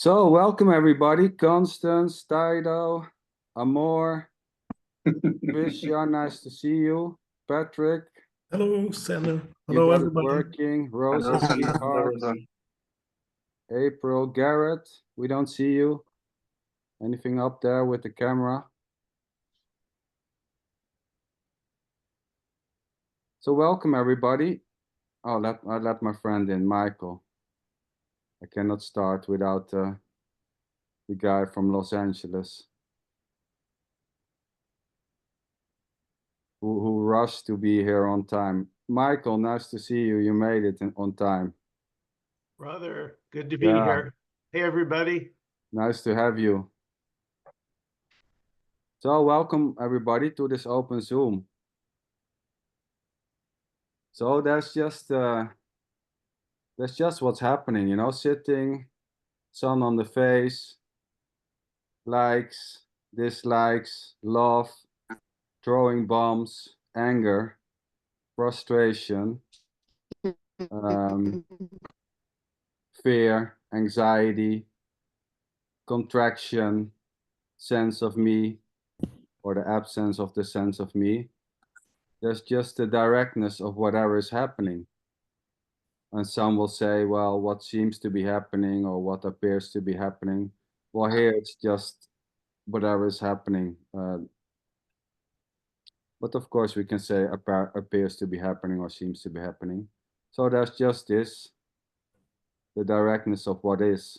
So, welcome everybody. Constance, Taido, Amor, Christian, nice to see you. Patrick, Hello, Sander. you Hello, got it everybody. working. Rosa, Hello, sweetheart. Rosa. April, Garrett, we don't see you. Anything up there with the camera? So, welcome everybody. Oh, I let my friend in, Michael. I cannot start without the guy from Los Angeles who rushed to be here on time. Michael, nice to see you. You made it on time. Brother, good to be Yeah. here. Hey, everybody. Nice to have you. So welcome everybody to this open Zoom. So that's just what's happening, you know, sitting, sun on the face, likes, dislikes, love, throwing bombs, anger, frustration, fear, anxiety, contraction, sense of me, or the absence of the sense of me. There's just the directness of whatever is happening. And some will say, well, what seems to be happening or what appears to be happening. Well, here it's just whatever is happening. But of course, we can say appears to be happening or seems to be happening. So there's just this, the directness of what is.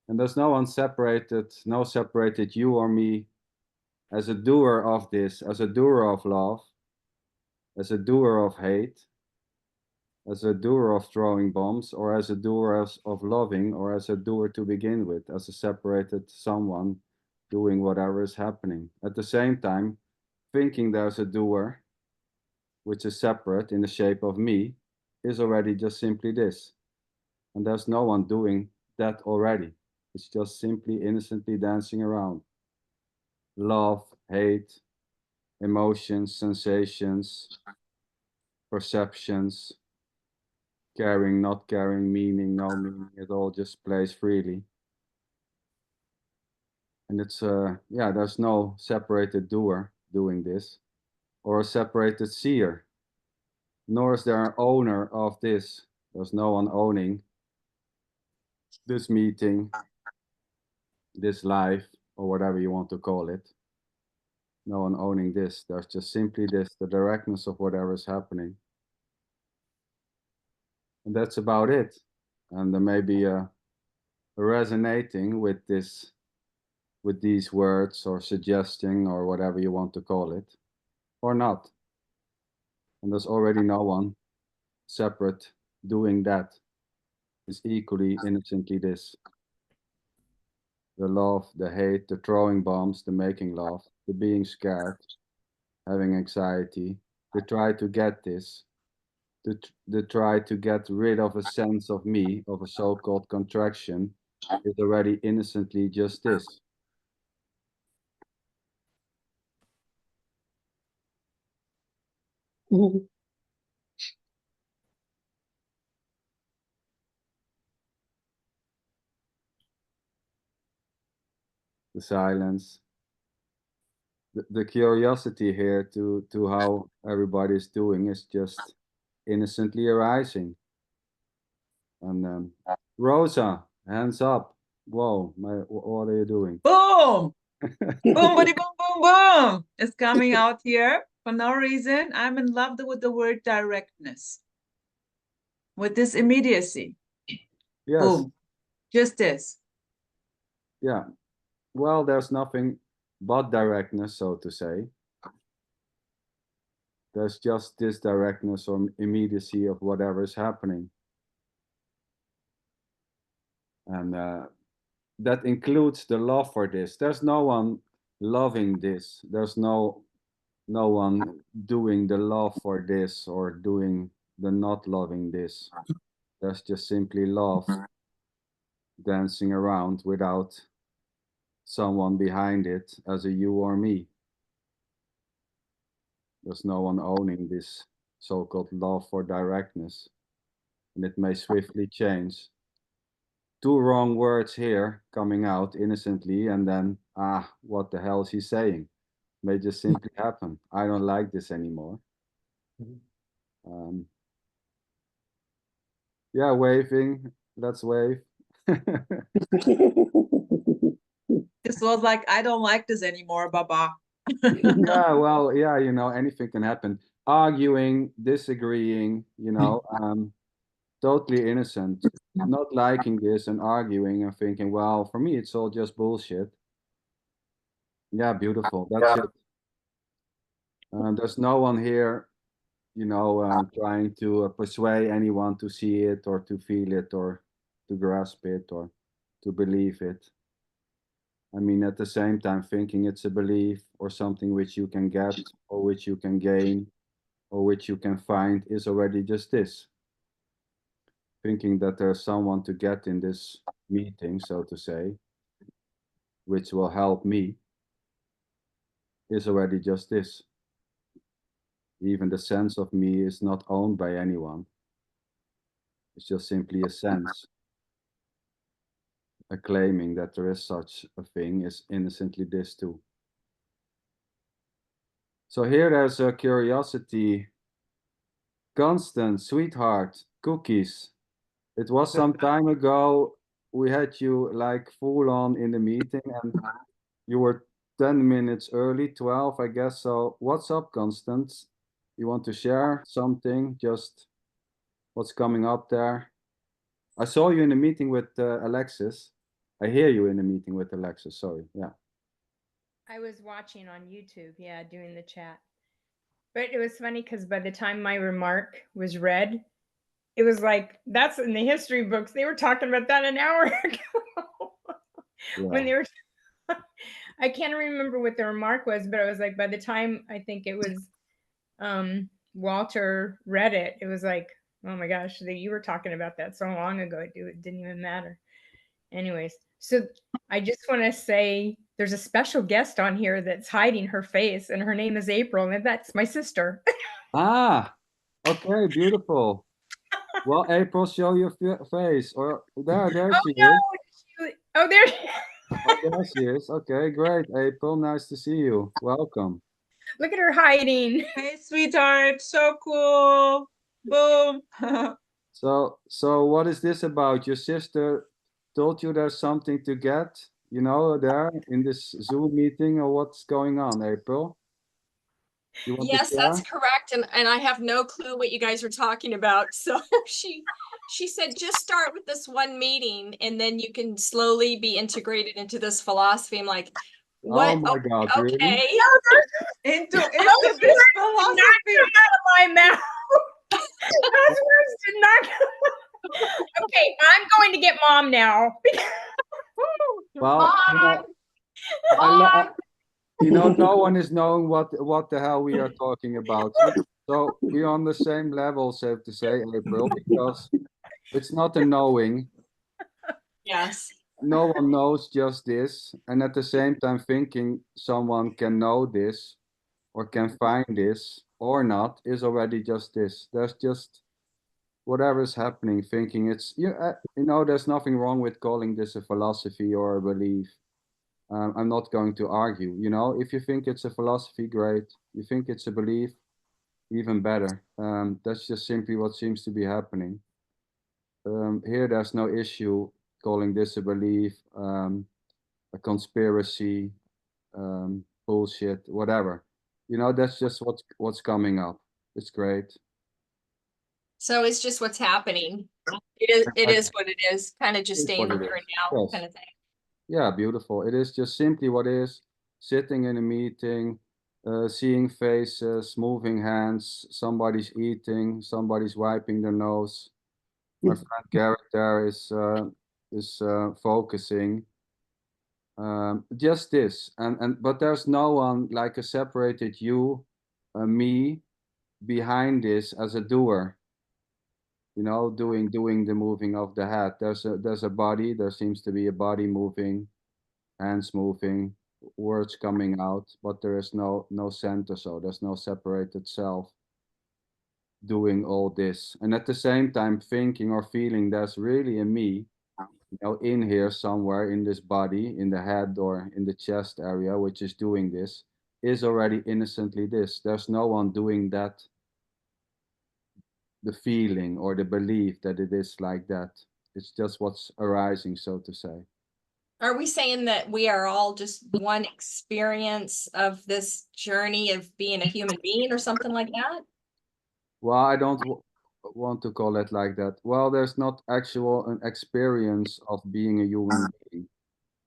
And there's no separated you or me as a doer of this, as a doer of love, as a doer of hate, as a doer of throwing bombs, or as a doer of loving, or as a doer to begin with, as a separated someone doing whatever is happening. At the same time, thinking there's a doer, which is separate in the shape of me, is already just simply this. And there's no one doing that already. It's just simply innocently dancing around. Love, hate, emotions, sensations, perceptions, caring, not caring, meaning, no meaning, it all just plays freely. And it's, yeah, there's no separated doer doing this, or a separated seer, nor is there an owner of this. There's no one owning this meeting, this life, or whatever you want to call it. No one owning this. There's just simply this, the directness of whatever is happening. And that's about it. And there may be a resonating with this, with these words, or suggesting, or whatever you want to call it, or not. And there's already no one separate doing that. Is equally innocently this. The love, the hate, the throwing bombs, the making love, the being scared, having anxiety, the try to get this, the try to get rid of a sense of me, of a so-called contraction, is already innocently just this. The silence, the curiosity here to how everybody is doing is just innocently arising. And Rosa, hands up. Whoa, what are you doing? Boom! Boom, buddy, boom, boom, boom! It's coming out here for no reason. I'm in love with the word directness, with this immediacy. Yes. Boom. Just this. Yeah. Well, there's nothing but directness, so to say. There's just this directness or immediacy of whatever is happening. And that includes the love for this. There's no one loving this. There's no one doing the love for this or doing the not loving this. There's just simply love dancing around without someone behind it as a you or me. There's no one owning this so-called love for directness, and it may swiftly change. two wrong words here coming out innocently, and then what the hell is he saying? May just simply happen. I don't like this anymore. Yeah, waving. Let's wave. This was like, I don't like this anymore, Baba. Yeah, well, yeah, anything can happen. Arguing, disagreeing, totally innocent. Not liking this and arguing and thinking, well, for me, it's all just bullshit. Yeah, beautiful. That's it. There's no one here, trying to persuade anyone to see it or to feel it or to grasp it or to believe it. I mean, at the same time, thinking it's a belief or something which you can get or which you can gain or which you can find is already just this. Thinking that there's someone to get in this meeting, so to say, which will help me, is already just this. Even the sense of me is not owned by anyone. It's just simply a sense. A claiming that there is such a thing is innocently this too. So here there's a curiosity. Constant, sweetheart, cookies. It was some time ago we had you like full on in the meeting and you were 10 minutes early, 12, I guess. So what's up, Constant? You want to share something? Just what's coming up there? I saw you in a meeting with Alexis. I hear you in a meeting with Alexis. Sorry. Yeah. I was watching on YouTube, yeah, doing the chat. But it was funny because by the time my remark was read, it was like, that's in the history books. They were talking about that an hour ago. When they were, I can't remember what the remark was, but it was like, by the time I think it was Walter read it, it was like, oh my gosh, you were talking about that so long ago. It didn't even matter. Anyways, so I just want to say there's a special guest on here that's hiding her face, and her name is April, and that's my sister. Okay, beautiful. Well, April, show your face. Or there she no, is. Oh, there she Oh, there she is. Okay, great, April. Nice to see you. Welcome. Look at her hiding. Hey, sweetheart. So cool. Boom. So what is this about? Your sister told you there's something to get, there in this Zoom meeting, or what's going on, April? You want to Yes, share? that's correct. And I have no clue what you guys are talking about. So she said, just start with this one meeting and then you can slowly be integrated into this philosophy. I'm like, what? Oh my God, really? Okay. into this philosophy. Out of my mouth. Those words did not come. Okay, I'm going to get Mom now. Well, no one is knowing what the hell we are talking about. So we're on the same level, so to say, April, because it's not a knowing. Yes. No one knows just this, and at the same time thinking someone can know this or can find this or not is already just this. There's just whatever is happening, thinking it's there's nothing wrong with calling this a philosophy or a belief. I'm not going to argue. If you think it's a philosophy, great. You think it's a belief, even better. That's just simply what seems to be happening. Here there's no issue calling this a belief, a conspiracy, bullshit, whatever. That's just what's coming up. It's great. So it's just what's happening. It is what it is, kind of just staying here and now kind of thing. Yeah, beautiful. It is just simply what is. Sitting in a meeting, seeing faces, moving hands, somebody's eating, somebody's wiping their nose. My friend Garrett there is focusing. Just this, but there's no one like a separated you, me, behind this as a doer. Doing the moving of the head. There's a body. There seems to be a body moving, hands moving, words coming out, but there is no center. So there's no separated self doing all this, and at the same time thinking or feeling there's really a me you know, in here somewhere in this body, in the head or in the chest area, which is doing this, is already innocently this. There's no one doing that, the feeling or the belief that it is like that. It's just what's arising, so to say. Are we saying that we are all just one experience of this journey of being a human being or something like that? Well, I don't want to call it like that. Well, there's not actual an experience of being a human being.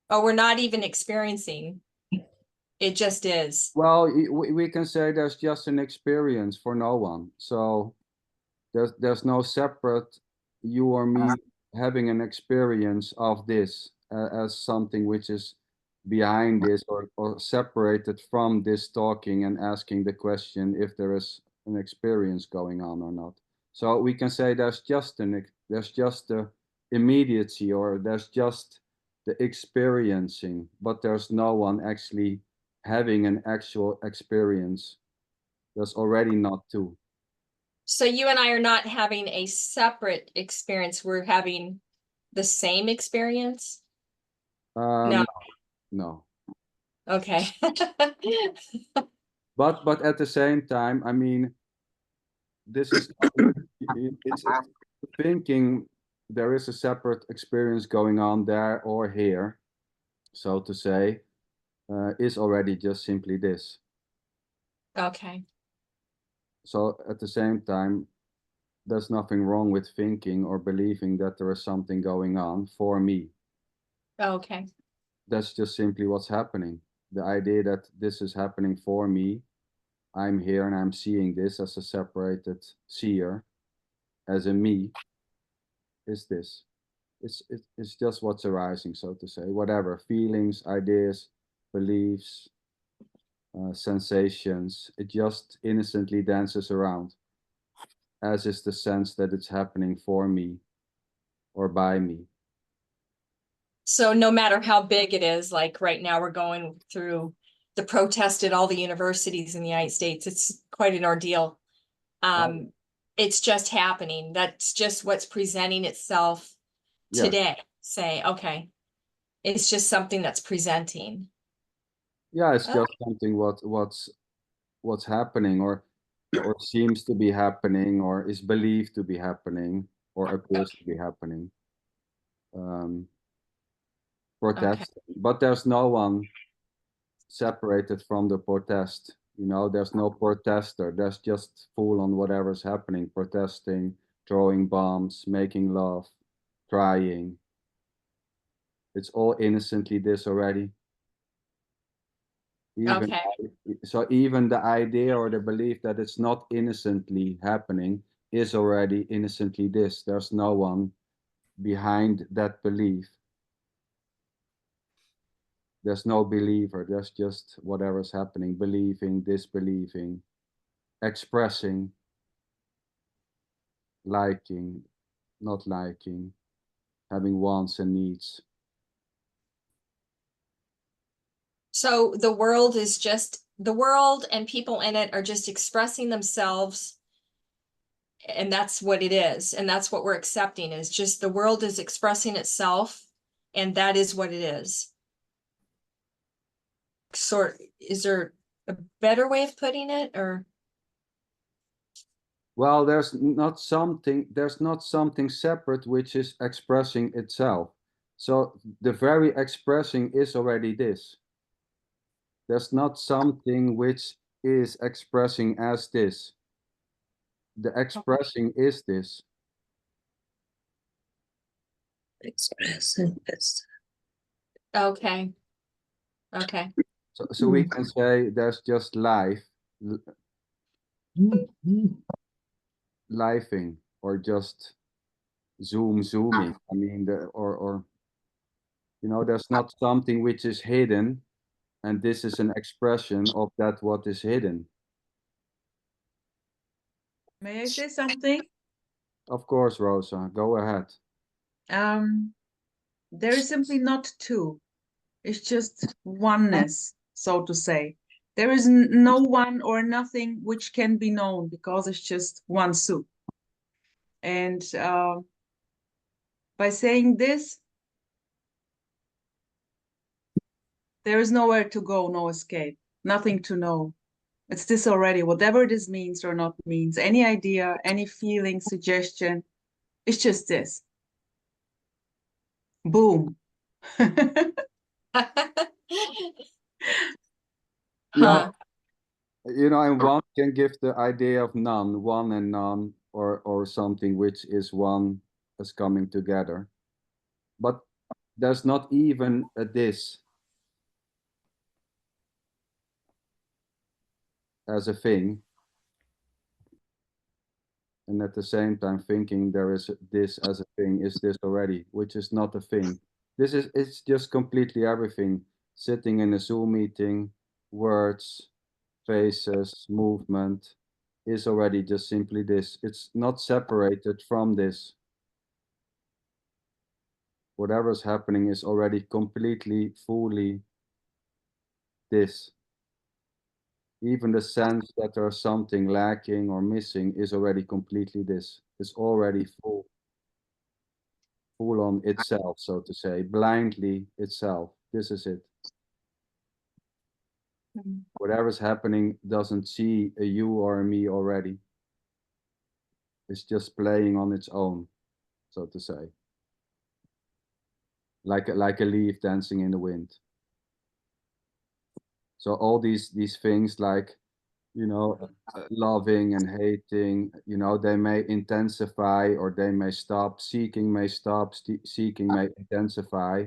Oh, we're not even experiencing. It just is. Well, we can say there's just an experience for no one. So there's no separate you or me having an experience of this as something which is behind this or separated from this talking and asking the question if there is an experience going on or not. So we can say there's just the immediacy or there's just the experiencing, but there's no one actually having an actual experience. There's already not two. So you and I are not having a separate experience. We're having the same experience? No. No. Okay. But at the same time, I mean, this is it's thinking there is a separate experience going on there or here, so to say, is already just simply this. Okay. So at the same time, there's nothing wrong with thinking or believing that there is something going on for me. Okay. That's just simply what's happening. The idea that this is happening for me, I'm here and I'm seeing this as a separated seer, as a me, is this. It's just what's arising, so to say. Whatever, feelings, ideas, beliefs, sensations, it just innocently dances around, as is the sense that it's happening for me or by me. So no matter how big it is, like right now we're going through the protest at all the universities in the United States. It's quite an ordeal. It's just happening. That's just what's presenting itself Yes. today. Say, okay, it's just something that's presenting. Yeah, it's just something what's happening or seems to be happening or is believed to be happening or appears to be happening. Protest, but there's no one separated from the protest. You know, there's no protester. There's just full on whatever's happening, protesting, throwing bombs, making love, trying. It's all innocently this already. Even so, even the idea or the belief that it's not innocently happening is already innocently this. There's no one behind that belief. There's no believer. There's just whatever's happening, believing, disbelieving, expressing, liking, not liking, having wants and needs. So the world is just, the world and people in it are just expressing themselves. And that's what it is. And that's what we're accepting, is just the world is expressing itself. And that is what it is. Is there a better way of putting it, or? Well, there's not something separate which is expressing itself. So the very expressing is already this. There's not something which is expressing as this. The expressing is this. Expressing this. Okay. So we can say there's just life, lifing, or just zooming. I mean, or you know, there's not something which is hidden, and this is an expression of that what is hidden. May I say something? Of course, Rosa, go ahead. There is simply not two. It's just oneness, so to say. There is no one or nothing which can be known, because it's just one soup. And by saying this, There is nowhere to go, no escape, nothing to know. It's this already, whatever this means or not means, any idea, any feeling, suggestion, it's just this. Boom. Yeah, Huh. you know, and one can give the idea of none, one and none, or something which is one as coming together. But there's not even a this as a thing. And at the same time thinking there is this as a thing is this already, which is not a thing. It's just completely everything. Sitting in a Zoom meeting, words, faces, movement is already just simply this. It's not separated from this. Whatever's happening is already completely, fully this. Even the sense that there's something lacking or missing is already completely this. It's already full on itself, so to say, blindly itself. This is it. Whatever's happening doesn't see a you or a me already. It's just playing on its own, so to say. Like a leaf dancing in the wind. So all these things like, you know, loving and hating, you know, they may intensify or they may stop. Seeking may stop, seeking may intensify.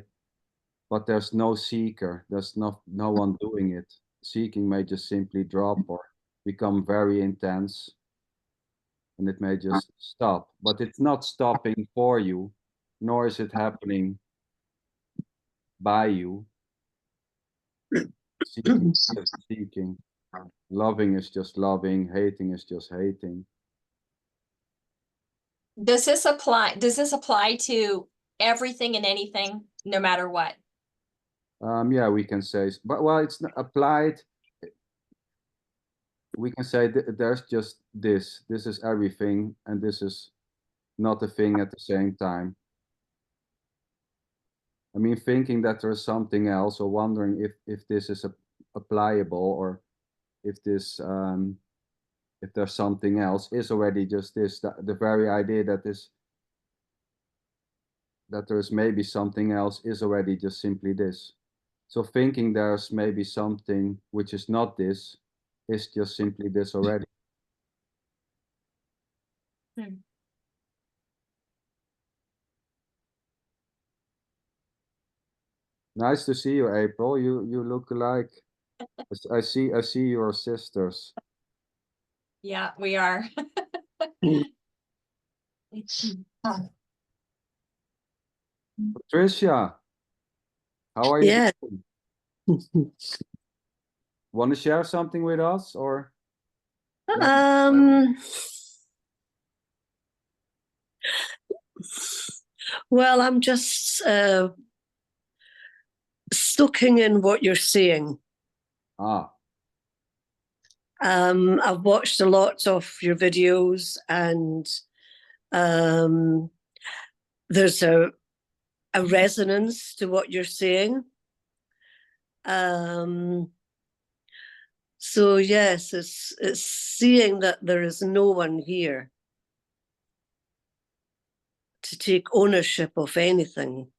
But there's no seeker, there's no one doing it. Seeking may just simply drop or become very intense, and it may just stop. But it's not stopping for you, nor is it happening by you. Seeking is just seeking. Loving is just loving, hating is just hating. Does this apply to everything and anything, no matter what? Yeah, we can say, but well, it's not applied. We can say there's just this. This is everything, and this is not a thing at the same time. I mean, thinking that there's something else, or wondering if this is applicable, or if this if there's something else, is already just this. The very idea that there's maybe something else is already just simply this. So thinking there's maybe something which is not this is just simply this already. Nice to see you, April. You look like I see your sisters. Yeah, we are. Patricia, how are you Yeah. doing? Want to share something with us, or? Well, I'm just soaking in what you're saying. Ah, I've watched a lot of your videos, and there's a resonance to what you're saying. So yes, it's seeing that there is no one here to take ownership of anything.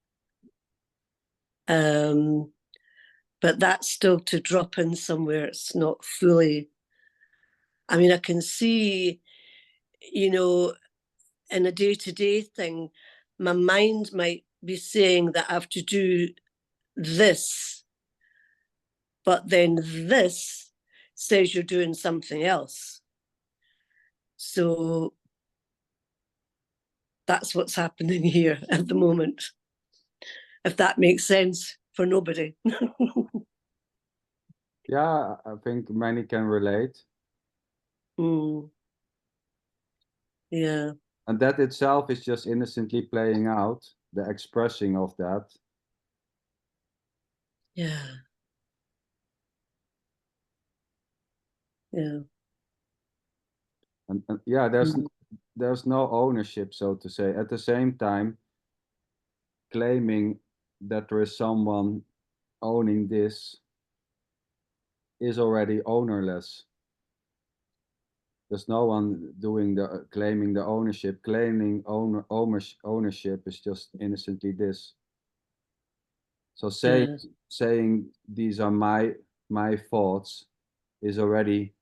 But that's still to drop in somewhere. It's not fully. I mean, I can see, you know, in a day-to-day thing, my mind might be saying that I have to do this, but then this says you're doing something else. So that's what's happening here at the moment, if that makes sense for nobody. yeah, I think many can relate. Yeah. And that itself is just innocently playing out, the expressing of that. Yeah. Yeah. And yeah, there's no ownership, so to say. At the same time, claiming that there is someone owning this is already ownerless. There's no one doing the claiming the ownership. Claiming ownership is just innocently this. So saying these are my thoughts is already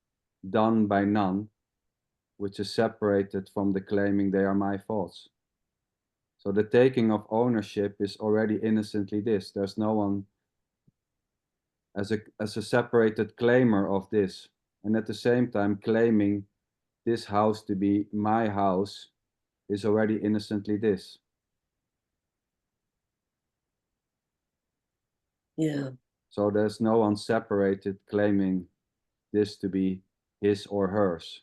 done by none, which is separated from the claiming they are my thoughts. So the taking of ownership is already innocently this. There's no one as a separated claimer of this, and at the same time claiming this house to be my house is already innocently this. Yeah. So there's no one separated claiming this to be his or hers.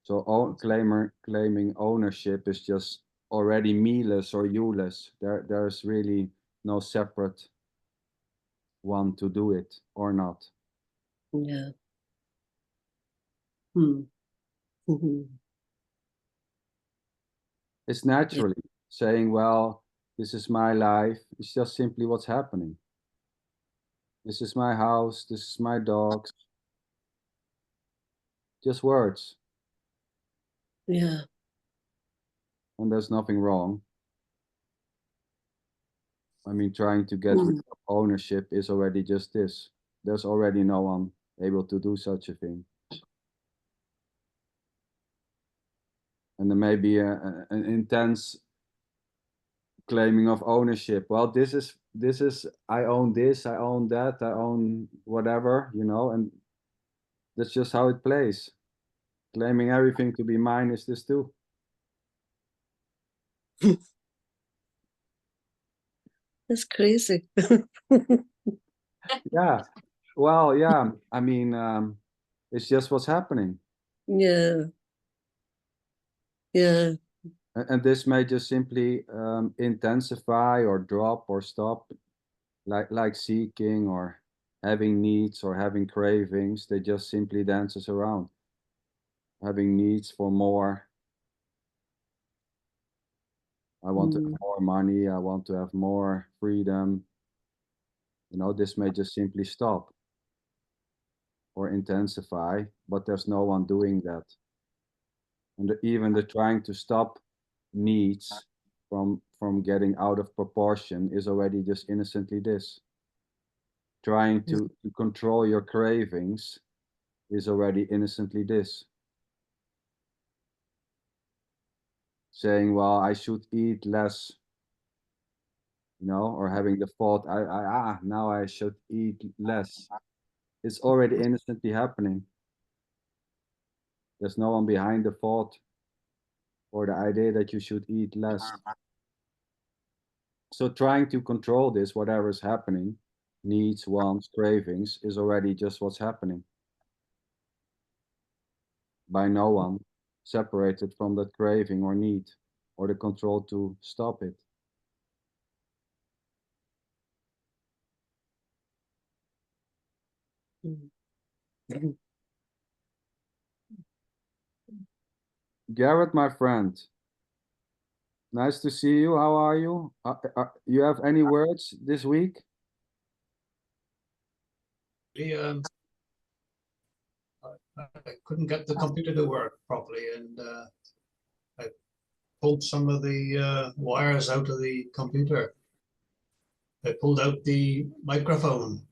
So claiming ownership is just already me-less or you-less. There's really no separate one to do it or not. Yeah. Hmm. It's naturally saying, well, this is my life. It's just simply what's happening. This is my house. This is my dogs. Just words. Yeah. And there's nothing wrong. I mean, trying to get rid of ownership is already just this. There's already no one able to do such a thing. And there may be an intense claiming of ownership. Well, this is I own this, I own that, I own whatever, you know, and that's just how it plays. Claiming everything to be mine is this too. That's crazy. Yeah. Well, yeah. I mean, it's just what's happening. Yeah. Yeah. And this may just simply intensify or drop or stop, like seeking or having needs or having cravings. They just simply dances around. Having needs for more. I want to have more money. I want to have more freedom. You know, this may just simply stop or intensify, but there's no one doing that. And even the trying to stop needs from getting out of proportion is already just innocently this. Trying to control your cravings is already innocently this. Saying, well, I should eat less, you know, or having the thought, now I should eat less. It's already innocently happening. There's no one behind the thought or the idea that you should eat less. So trying to control this, whatever is happening, needs, wants, cravings, is already just what's happening. By no one, separated from that craving or need, or the control to stop it. Garrett, my friend, nice to see you. How are you? You have any words this week? I couldn't get the computer to work properly, and I pulled some of the wires out of the computer. I pulled out the microphone,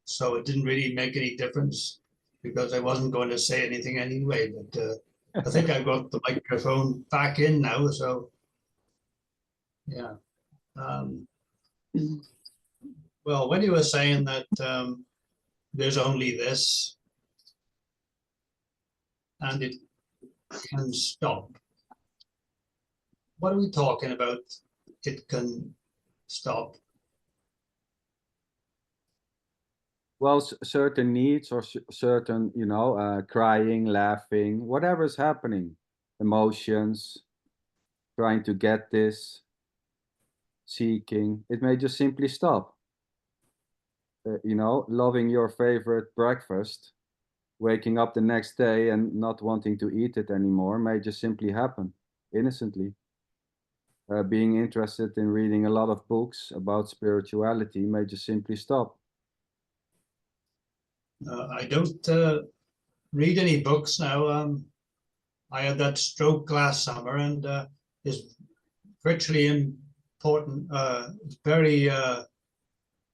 so it didn't really make any difference because I wasn't going to say anything anyway. But I think I got the microphone back in now, so yeah. Well, when you were saying that there's only this and it can stop, what are we talking about? It can stop. Well, certain needs or certain, you know, crying, laughing, whatever is happening, emotions, trying to get this, seeking, it may just simply stop. You know, loving your favorite breakfast, waking up the next day and not wanting to eat it anymore may just simply happen innocently. being interested in reading a lot of books about spirituality may just simply stop. I don't read any books now. I had that stroke last summer, and it's virtually important. It's very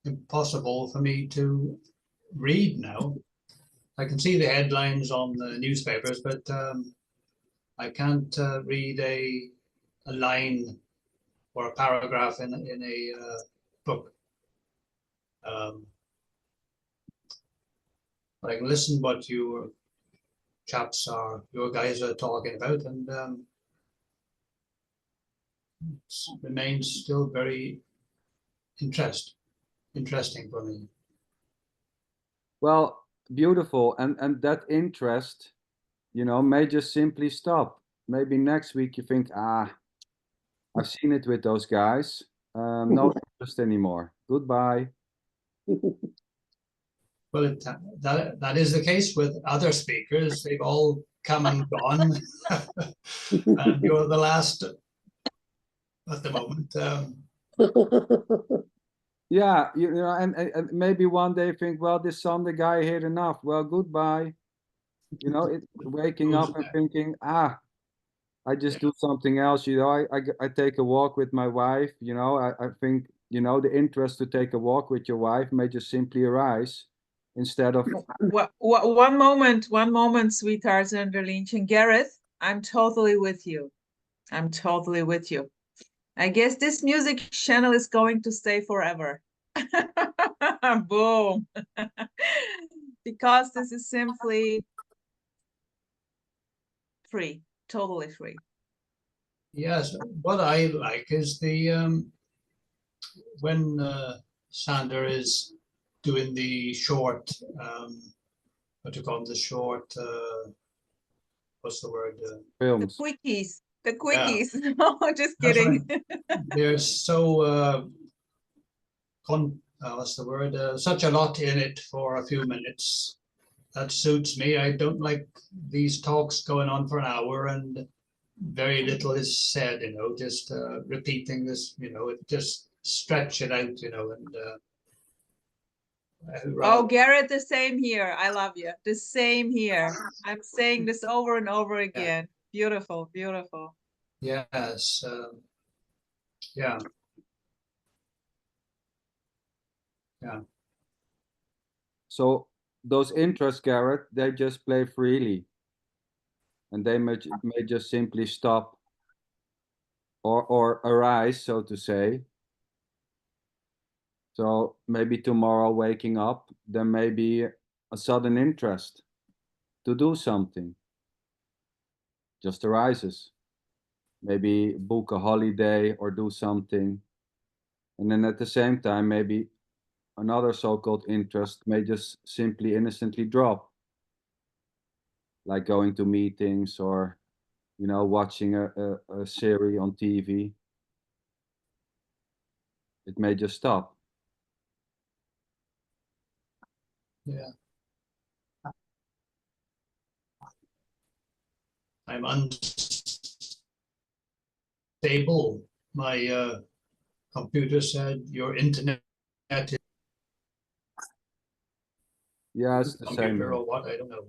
impossible for me to read now. I can see the headlines on the newspapers, but I can't read a line or a paragraph in a book. I can listen what your guys are talking about, and it remains still very interesting for me. Well, beautiful, and that interest, you know, may just simply stop. Maybe next week you think, I've seen it with those guys. No interest anymore. Goodbye. Well, that is the case with other speakers. They've all come and gone, and you're the last at the moment. Yeah, you know, and maybe one day think, well, this Sunday guy had enough. Well, goodbye. You know, waking up and thinking, I just do something else. You know, I take a walk with my wife. You know, I think, you know, the interest to take a walk with your wife may just simply arise instead of. One moment, sweethearts and Lynch and Gareth. I'm totally with you. I'm totally with you. I guess this music channel is going to stay forever. Boom. Because this is simply free, totally free. Yes, what I like is the when Sander is doing the short, what do you call them, the short, what's the word? Films. The quickies. The quickies. Yeah. No, just kidding. They're so what's the word? Such a lot in it for a few minutes. That suits me. I don't like these talks going on for an hour and very little is said. You know, just repeating this. You know, it just stretch it out. You know, and. Oh, Garrett, the same here. I love you. The same here. I'm saying this over and over again. Yeah. Beautiful, beautiful. Yes. Yeah. Yeah. So those interests, Garrett, they just play freely, and they may just simply stop or arise, so to say. So maybe tomorrow waking up, there may be a sudden interest to do something. Just arises. Maybe book a holiday or do something. And then at the same time, maybe another so-called interest may just simply innocently drop. Like going to meetings or, you know, watching a series on TV. It may just stop. Yeah. I'm unstable. My computer said your internet is. Yeah, it's the same. Or what? I don't know.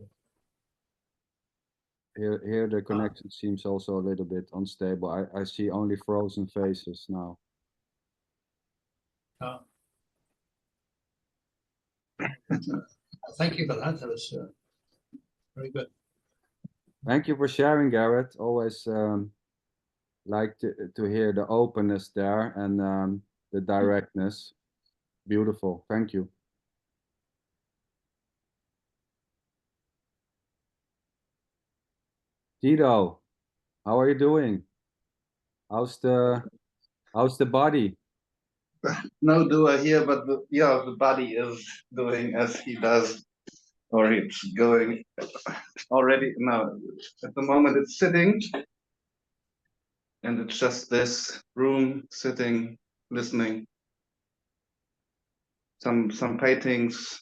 Here the connection seems also a little bit unstable. I see only frozen faces now. Thank you for that. That was very good. Thank you for sharing, Garrett. Always like to hear the openness there and the directness. Beautiful. Thank you. Tito, how are you doing? How's the body? No doer here, but the body is doing as he does, or it's going already. Now, at the moment, it's sitting, and it's just this room sitting, listening. Some paintings,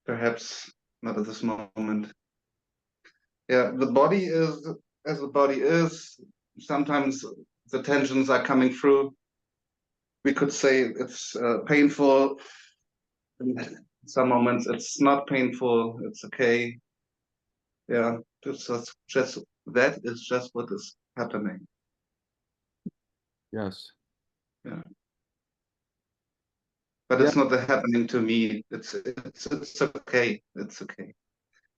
perhaps not at this moment. Yeah, the body is as the body is. sometimes the tensions are coming through. We could say it's painful. In some moments it's not painful. It's okay. Yeah, just that is just what is happening. Yes. Yeah. But Yeah. it's not happening to me. It's okay. It's okay.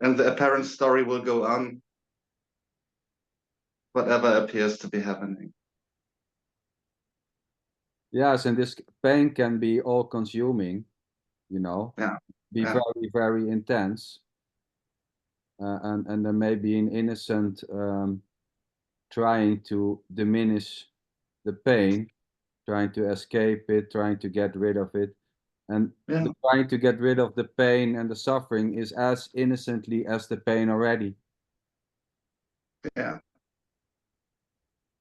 And the apparent story will go on. Whatever appears to be happening. Yes, and this pain can be all-consuming, you know. Yeah. Be Yeah. very, very intense. And there may be an innocent trying to diminish the pain, trying to escape it, trying to get rid of it. And Yeah. the trying to get rid of the pain and the suffering is as innocently as the pain already. Yeah.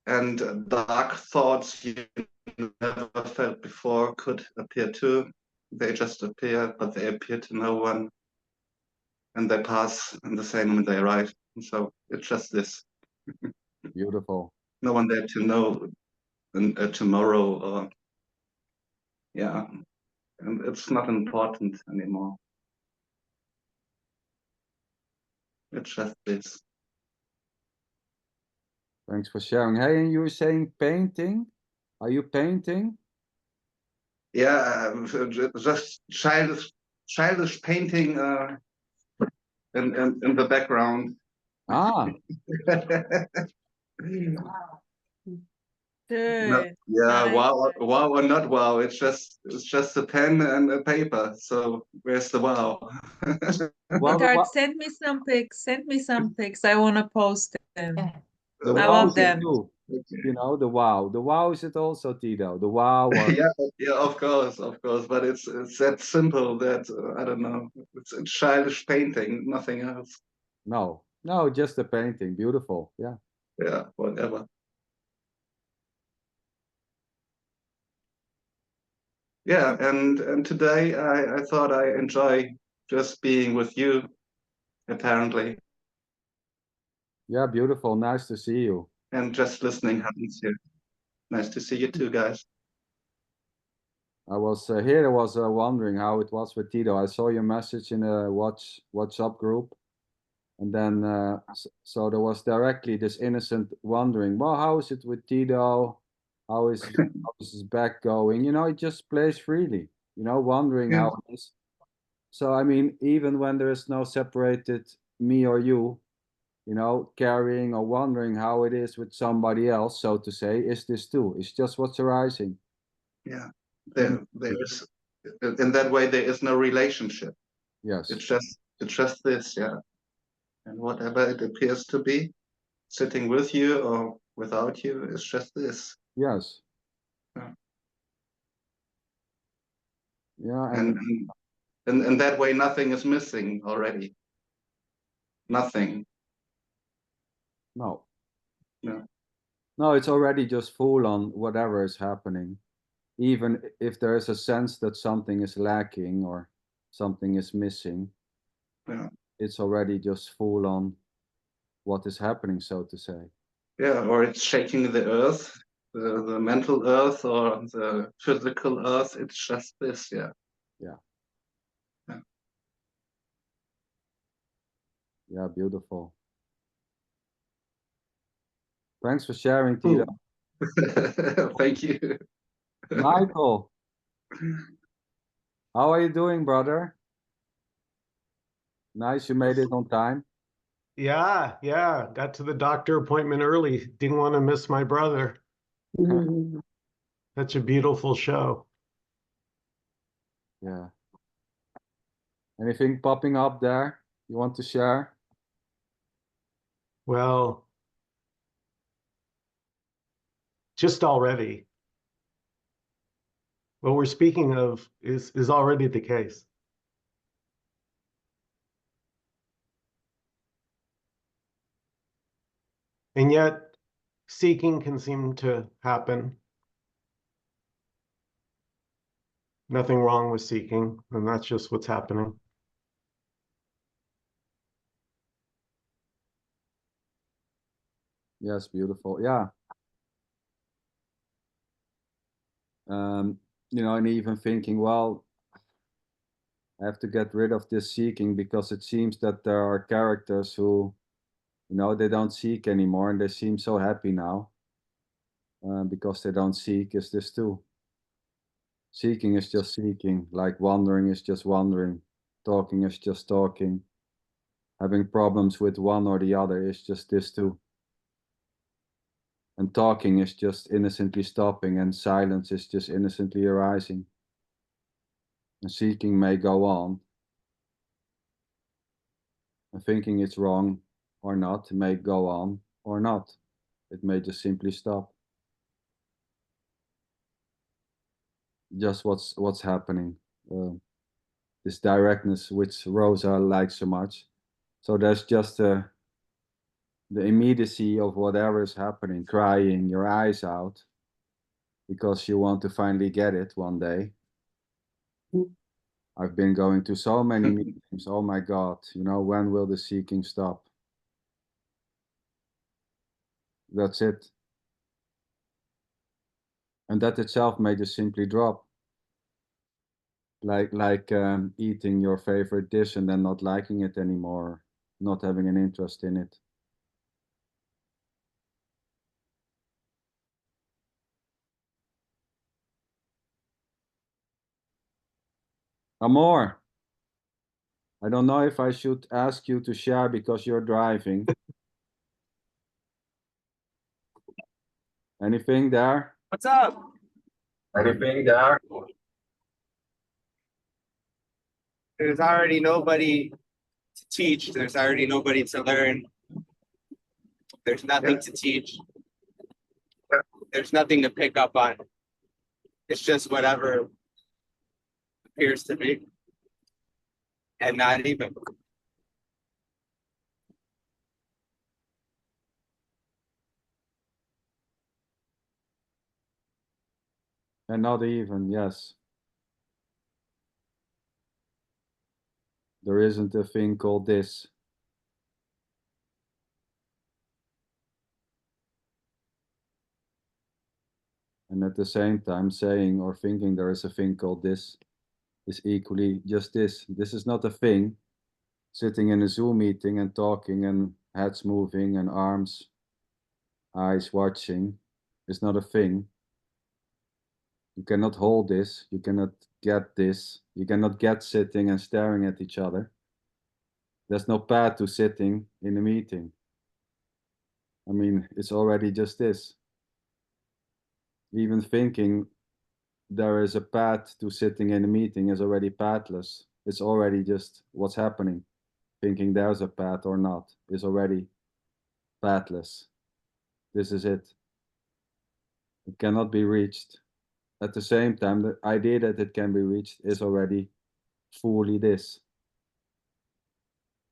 And dark thoughts you never felt before could appear too. They just appear, but they appear to no one. And they pass in the same moment they arrive. And so it's just this. Beautiful. No one there to know tomorrow or, yeah. And it's not important anymore. It's just this. Thanks for sharing. Hey, and you were saying painting? Are you painting? Yeah, just childish painting in the background. Ah, Good. Yeah, Nice. wow or not wow. It's just a pen and a paper. So where's the wow? well, Sweetheart, send me some pics. Send me some pics. I want to post them. the I wow love is it them. too. You know, the wow. The wow is it also, Tito? The wow. Or... Yeah, of course. But it's that simple that I don't know. It's a childish painting, nothing else. No, just a painting. Beautiful. Yeah. Yeah, whatever. Yeah, and today I thought I enjoy just being with you, apparently, Yeah, beautiful. Nice to see you. and just listening happens here. Nice to see you too, guys. I was here. I was wondering how it was with Tito. I saw your message in a WhatsApp group, and then so there was directly this innocent wondering. Well, how is it with Tito? How is his back going? You know, it just plays freely. You know, wondering Yeah. how it is. So I mean, even when there is no separated me or you, you know, carrying or wondering how it is with somebody else, so to say, is this too? It's just what's arising. Yeah, there's in that way there is no relationship. Yes. It's just this, yeah. And whatever it appears to be, sitting with you or without you, it's just this. Yes. Yeah. Yeah. And in that way, nothing is missing already. Nothing. No. No. No, it's already just full on whatever is happening. Even if there is a sense that something is lacking or something is missing, Yeah. it's already just full on what is happening, so to say. Yeah, or it's shaking the earth, the mental earth or the physical earth. It's just this, yeah. Yeah. Yeah. Yeah, beautiful. Thanks for sharing, Tito. Thank you. Michael, how are you doing, brother? Nice, you made it on time. Yeah, got to the doctor appointment early. Didn't want to miss my brother. Such a beautiful show. Yeah. Anything popping up there you want to share? Well, just already. What we're speaking of is already the case. And yet, seeking can seem to happen. Nothing wrong with seeking, and that's just what's happening. Yes, beautiful. Yeah. you know, and even thinking, well, I have to get rid of this seeking because it seems that there are characters who, you know, they don't seek anymore and they seem so happy now because they don't seek. Is this too? Seeking is just seeking, like wandering is just wandering, talking is just talking, having problems with one or the other is just this too. And talking is just innocently stopping, and silence is just innocently arising. And seeking may go on. And thinking it's wrong or not may go on or not. It may just simply stop. Just what's happening. This directness which Rosa likes so much. So there's just the immediacy of whatever is happening, crying your eyes out because you want to finally get it one day. I've been going to so many meetings. Oh my God, you know, when will the seeking stop? That's it. And that itself may just simply drop. Like eating your favorite dish and then not liking it anymore, not having an interest in it. Amor, I don't know if I should ask you to share because you're driving. Anything there? What's up? Anything there? There's already nobody to teach. There's already nobody to learn. There's nothing to teach. There's nothing to pick up on. It's just whatever appears to be. And not even. And not even, yes. There isn't a thing called this. And at the same time, saying or thinking there is a thing called this is equally just this. This is not a thing. Sitting in a Zoom meeting and talking and heads moving and arms, eyes watching is not a thing. You cannot hold this. You cannot get this. You cannot get sitting and staring at each other. There's no path to sitting in a meeting. I mean, it's already just this. Even thinking there is a path to sitting in a meeting is already pathless. It's already just what's happening. Thinking there's a path or not is already pathless. This is it. It cannot be reached. At the same time, the idea that it can be reached is already fully this.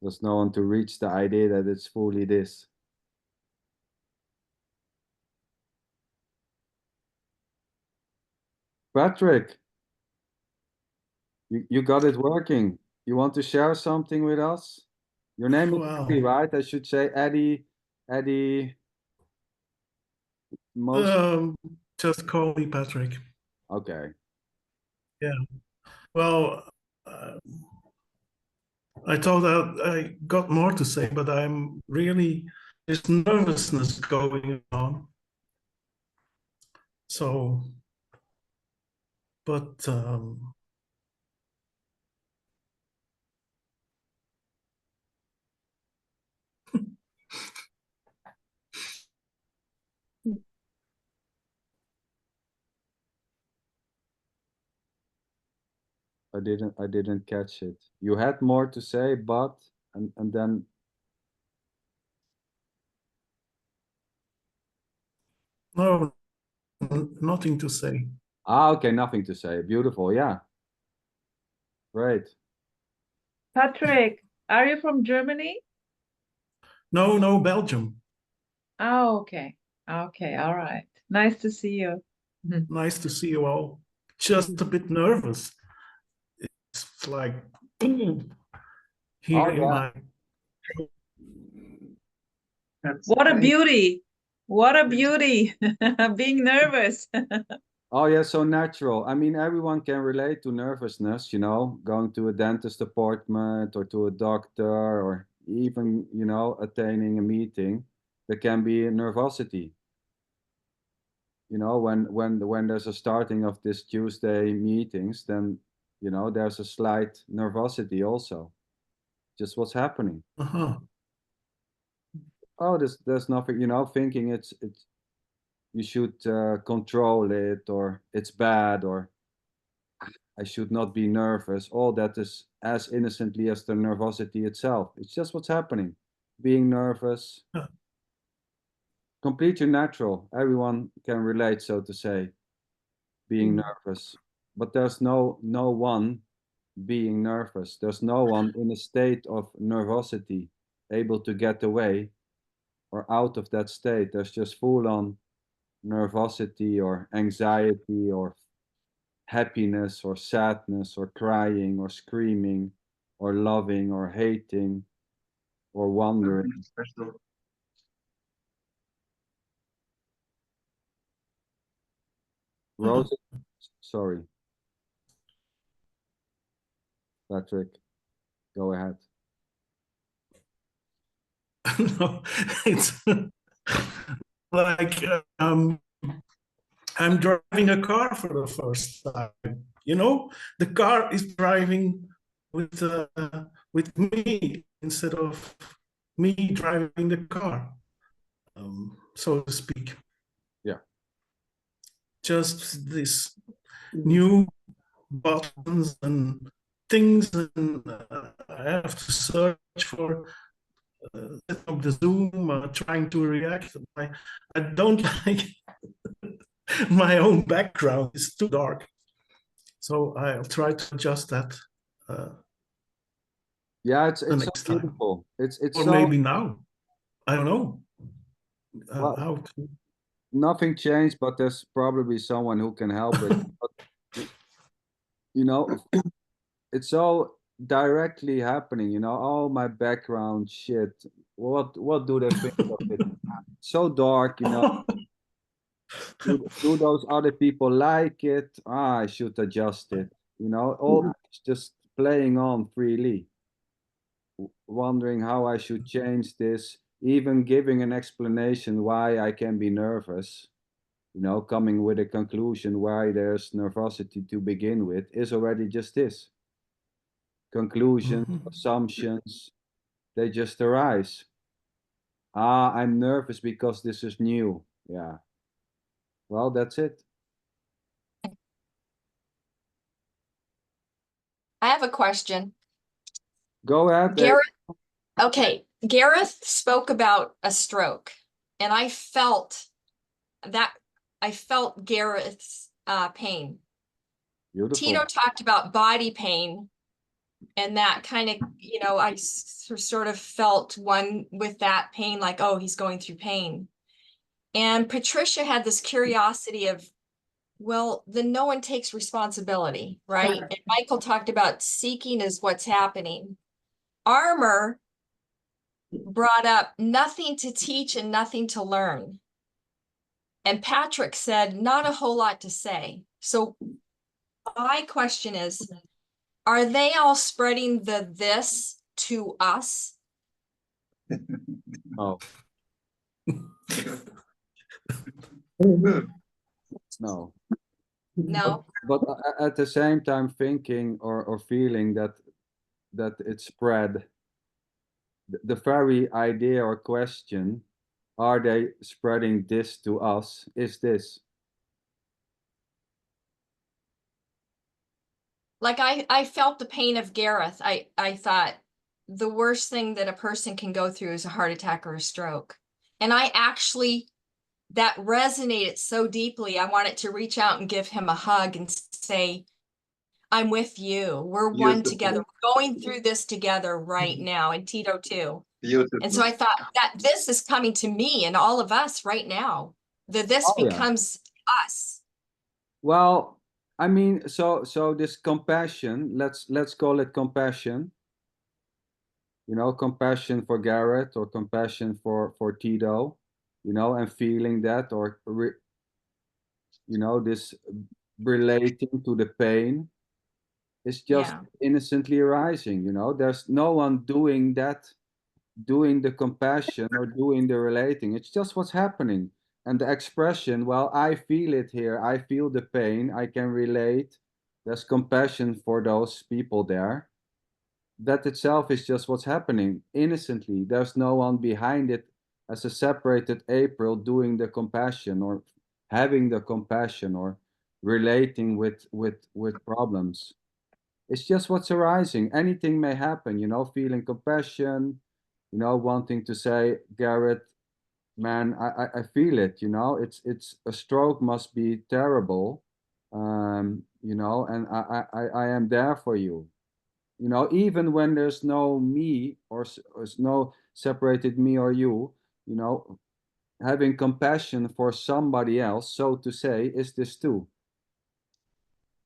There's no one to reach the idea that it's fully this. Patrick, you got it working. You want to share something with us? Your name is Well, Eddie, right? I should say Eddie. Most. just call me Patrick. Okay. Yeah. Well, I thought I got more to say, but I'm really, there's nervousness going on. So, but I didn't catch it. You had more to say, but and then no, nothing to say. okay, nothing to say. Beautiful, yeah. Great. Patrick, are you from Germany? No, Belgium. Oh, okay. Okay, all right. Nice to see you. Nice to see you all. Just a bit nervous. It's like boom, here in my. What a beauty. What a beauty. Being nervous. Oh yeah, so natural. I mean, everyone can relate to nervousness, you know, going to a dentist appointment or to a doctor or even, you know, attaining a meeting. There can be nervosity. You know, when there's a starting of this Tuesday meetings, then, you know, there's a slight nervosity also. Just what's happening. Uh-huh. Oh, there's nothing, you know, thinking it's you should control it, or it's bad, or I should not be nervous. All that is as innocently as the nervosity itself. It's just what's happening. Being nervous, Yeah. completely natural. Everyone can relate, so to say, being nervous. But there's no one being nervous. There's no one in a state of nervosity able to get away or out of that state. There's just full on nervosity or anxiety or happiness or sadness or crying or screaming or loving or hating or wondering. Nothing special. Rose, sorry, Patrick, go ahead. No, it's like I'm driving a car for the first time. You know, the car is driving with me instead of me driving the car, so to speak. Yeah. Just this new buttons and things, and I have to search for set up the Zoom, trying to react. I don't like my own background. It's too dark. So I'll try to adjust that. Yeah, it's so next time. beautiful. It's Or so, maybe now. I don't know. well, How to... nothing changed, but there's probably someone who can help it. But, you know, it's so directly happening, you know, all my background shit. What do they think of it? So dark, you know. Do those other people like it? Ah, I should adjust it. You know, all it's just playing on freely, wondering how I should change this, even giving an explanation why I can be nervous. You know, coming with a conclusion why there's nervosity to begin with is already just this. Conclusions, assumptions, they just arise. Ah, I'm nervous because this is new. Yeah. Well, that's it. I have a question. Go ahead. Gareth, okay, Gareth spoke about a stroke, and I felt Gareth's pain. Beautiful. Tito talked about body pain, and that kind of, you know, I sort of felt one with that pain, like, oh, he's going through pain. And Patricia had this curiosity of, well, then no one takes responsibility, right? And Michael talked about seeking is what's happening. Armor brought up nothing to teach and nothing to learn. And Patrick said, not a whole lot to say. So my question is, are they all spreading the this to us? Oh. No. No. But at the same time, thinking or feeling that it's spread, the very idea or question, are they spreading this to us, is this? Like I felt the pain of Gareth. I thought the worst thing that a person can go through is a heart attack or a stroke. And I actually, that resonated so deeply. I wanted to reach out and give him a hug and say, I'm with you. We're one together. We're going through this together right now. And Tito too. Beautiful. And so I thought that this is coming to me and all of us right now. That this Oh, yeah. becomes us. Well, I mean, so this compassion, let's call it compassion. You know, compassion for Garrett or compassion for Tito, you know, and feeling that, or you know, this relating to the pain is just Yeah. innocently arising, you know. There's no one doing that, doing the compassion or doing the relating. It's just what's happening. And the expression, well, I feel it here, I feel the pain, I can relate, there's compassion for those people there. That itself is just what's happening innocently. There's no one behind it as a separated April doing the compassion or having the compassion or relating with problems. It's just what's arising. Anything may happen, you know, feeling compassion, you know, wanting to say, Garrett, man, I feel it, you know, it's a stroke must be terrible, you know, and I am there for you. You know, even when there's no me or no separated me or you know, having compassion for somebody else, so to say, is this too.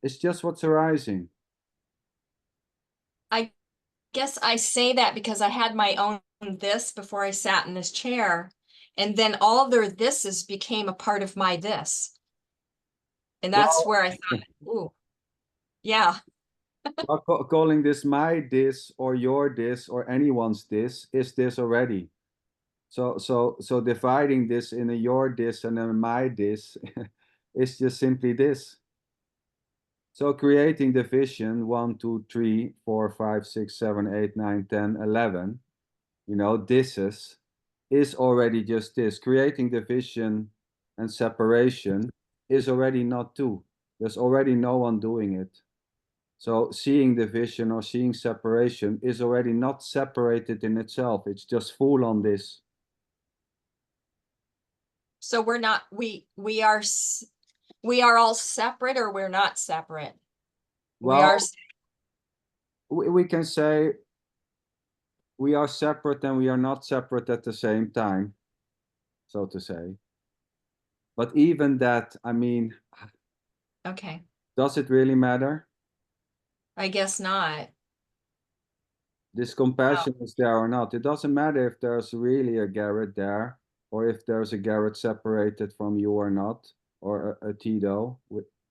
It's just what's arising. I guess I say that because I had my own this before I sat in this chair. And then all their thises became a part of my this. And that's where I thought, ooh, yeah. Calling this my this or your this or anyone's this is this already. So dividing this in a your this and a my this is just simply this. So creating the vision 1, 2, 3, 4, 5, 6, 7, 8, 9, 10, 11, you know, this is already just this. Creating the vision and separation is already not two. There's already no one doing it. So seeing the vision or seeing separation is already not separated in itself. It's just full on this. So we're not, we are all separate, or we're not separate. Well, we can say we are separate and we are not separate at the same time, so to say. But even that, I mean, Okay, does it really matter? I guess not. This compassion is there or not. It doesn't matter if there's really a Garrett there, or if there's a Garrett separated from you or not, or a Tito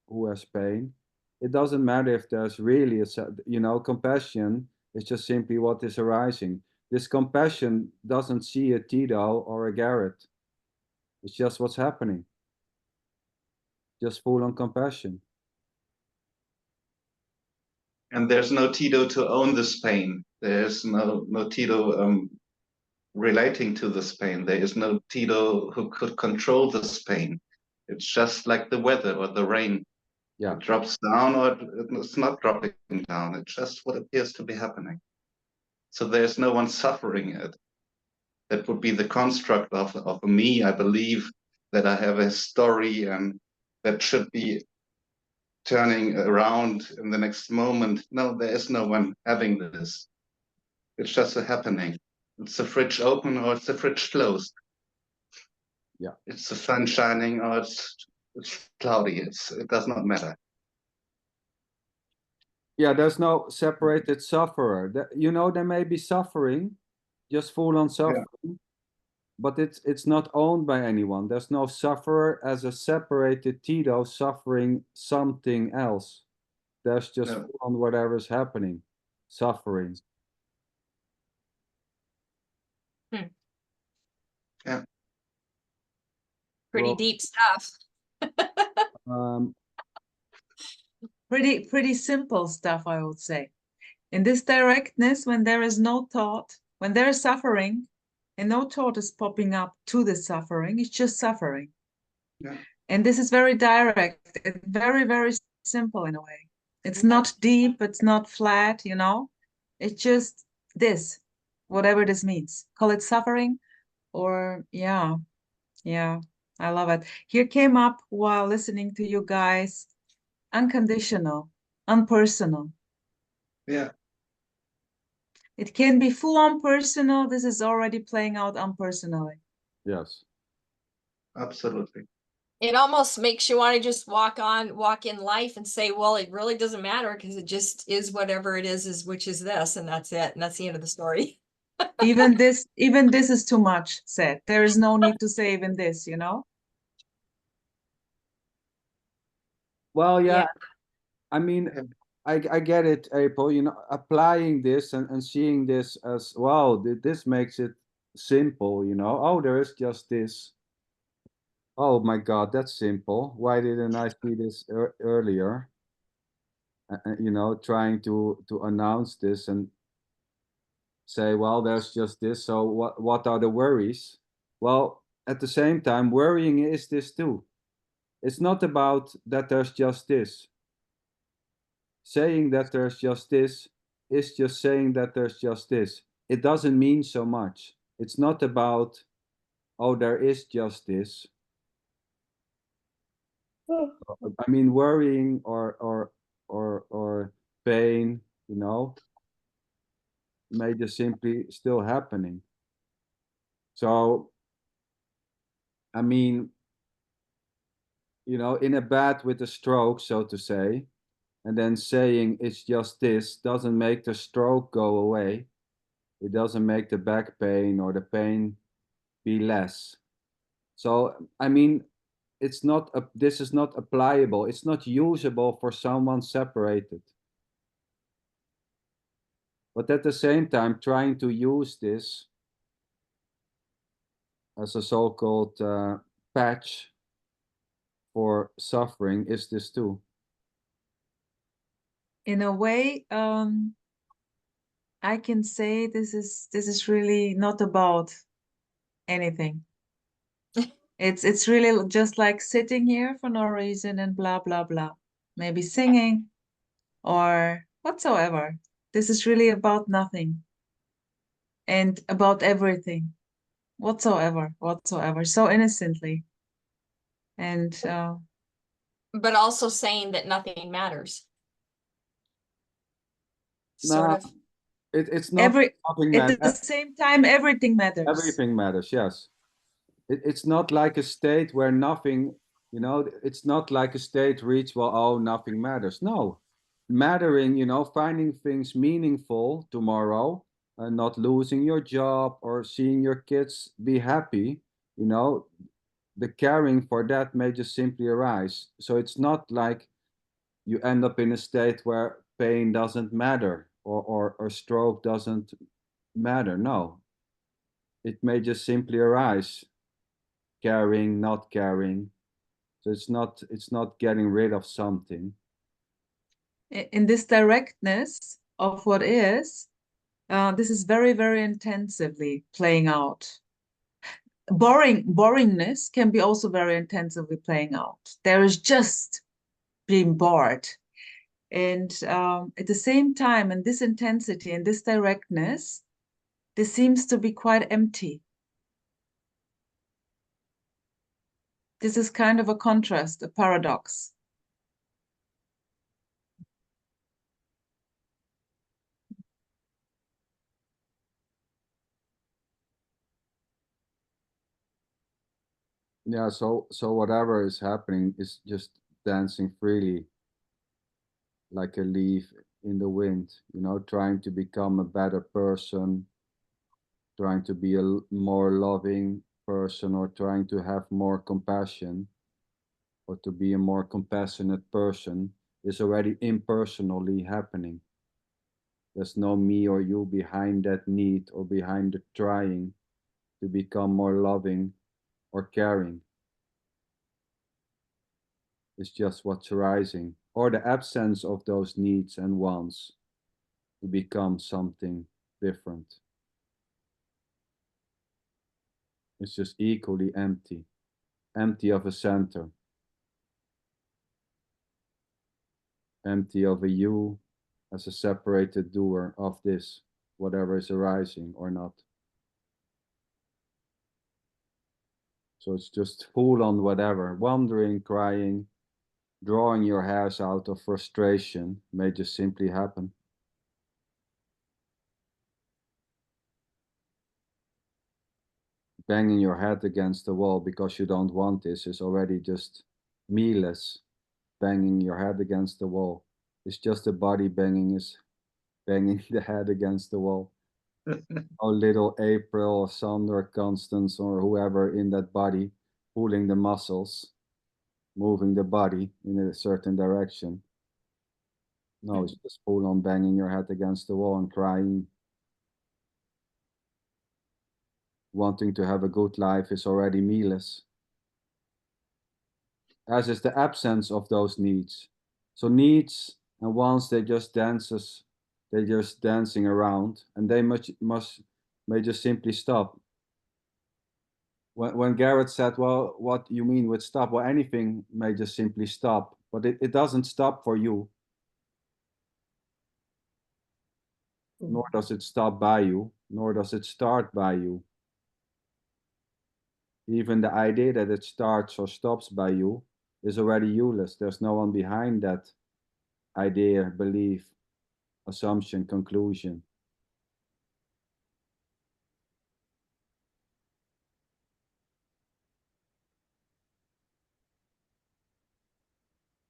who has pain. It doesn't matter if there's really you know, compassion is just simply what is arising. This compassion doesn't see a Tito or a Garrett. It's just what's happening. Just full on compassion. And there's no Tito to own this pain. There's no Tito relating to this pain. There is no Tito who could control this pain. It's just like the weather or the rain. Yeah. It drops down or it's not dropping down. It's just what appears to be happening. So there's no one suffering it. That would be the construct of me. I believe that I have a story and that should be turning around in the next moment. No, there is no one having this. It's just a happening. It's the fridge open or it's the fridge closed. Yeah. It's the sun shining or it's cloudy. It does not matter. Yeah, there's no separated sufferer. You know, there may be suffering, just full on suffering, but it's not owned by anyone. There's no sufferer as a separated Tito suffering something else. There's just full on whatever's happening, suffering. Yeah. Pretty deep stuff. Pretty simple stuff, I would say. In this directness, when there is no thought, when there is suffering, and no thought is popping up to the suffering, it's just suffering. Yeah. And this is very direct, it's very, very simple in a way. It's not deep, it's not flat, you know? It's just this, whatever this means. Call it suffering or, yeah, I love it. Here came up while listening to you guys, unconditional, unpersonal. Yeah. It can be full on personal. This is already playing out unpersonally. Yes. Absolutely. It almost makes you want to just walk in life and say, well, it really doesn't matter because it just is whatever it is which is this, and that's it. And that's the end of the story. even this is too much said. There is no need to say even this, you know? Well, yeah, Yeah. I mean, I get it, April. You know, applying this and seeing this as well, this makes it simple. You know, oh, there is just this. Oh my God, that's simple. Why didn't I see this earlier? You know, trying to announce this and say, well, there's just this. So what are the worries? Well, at the same time, worrying is this too. It's not about that there's just this. Saying that there's just this is just saying that there's just this. It doesn't mean so much. It's not about, oh, there is just this. I mean, worrying or pain, you know, may just simply still happening. So, I mean, you know, in a bed with a stroke, so to say, and then saying it's just this doesn't make the stroke go away. It doesn't make the back pain or the pain be less. So, I mean, it's not this is not applicable. It's not usable for someone separated. But at the same time, trying to use this as a so-called patch for suffering is this too. In a way, I can say this is really not about anything. It's really just like sitting here for no reason and blah blah blah. Maybe singing or whatsoever. This is really about nothing and about everything whatsoever, so innocently. And But also saying that nothing matters. Sort Nah, of. it's not nothing at the same time, everything matters. Everything matters, yes. It's not like a state where nothing, you know, it's not like a state reach, well, oh, nothing matters. No, mattering, you know, finding things meaningful tomorrow and not losing your job or seeing your kids be happy, you know, the caring for that may just simply arise. So it's not like you end up in a state where pain doesn't matter or stroke doesn't matter. No, it may just simply arise, caring, not caring. So it's not getting rid of something. In this directness of what is, this is very, very intensively playing out. Boringness can be also very intensively playing out. There is just being bored. And at the same time, in this intensity and this directness, this seems to be quite empty. This is kind of a contrast, a paradox. Yeah, so whatever is happening is just dancing freely like a leaf in the wind, you know, trying to become a better person, trying to be a more loving person, or trying to have more compassion, or to be a more compassionate person is already impersonally happening. There's no me or you behind that need or behind the trying to become more loving or caring. It's just what's arising, or the absence of those needs and wants to become something different. It's just equally empty, empty of a center, empty of a you as a separated doer of this, whatever is arising or not. So it's just full on whatever, wandering, crying, drawing your hairs out of frustration may just simply happen. Banging your head against the wall because you don't want this is already just me-less. Banging your head against the wall. It's just the body banging the head against the wall. Or little April or Sander or Constance or whoever in that body pulling the muscles. moving the body in a certain direction. No, it's just full on banging your head against the wall and crying. Wanting to have a good life is already mealess, as is the absence of those needs. So needs and wants, they're just dancing around, and they may just simply stop. When Garrett said, well, what you mean with stop? Well, anything may just simply stop, but it doesn't stop for you, nor does it stop by you, nor does it start by you. Even the idea that it starts or stops by you is already useless. There's no one behind that idea, belief, assumption, conclusion.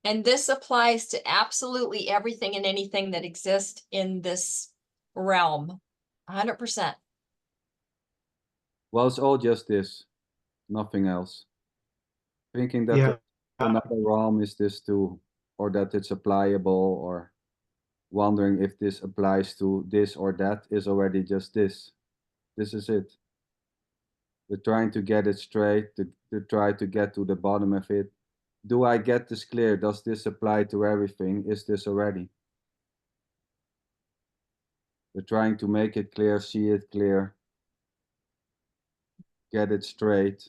And this applies to absolutely everything and anything that exists in this realm. 100%. Well, it's all just this, nothing else. Thinking that Yeah. another realm is this too, or that it's applicable, or wondering if this applies to this or that is already just this. This is it. We're trying to get it straight, to try to get to the bottom of it. Do I get this clear? Does this apply to everything? Is this already? We're trying to make it clear, see it clear, get it straight.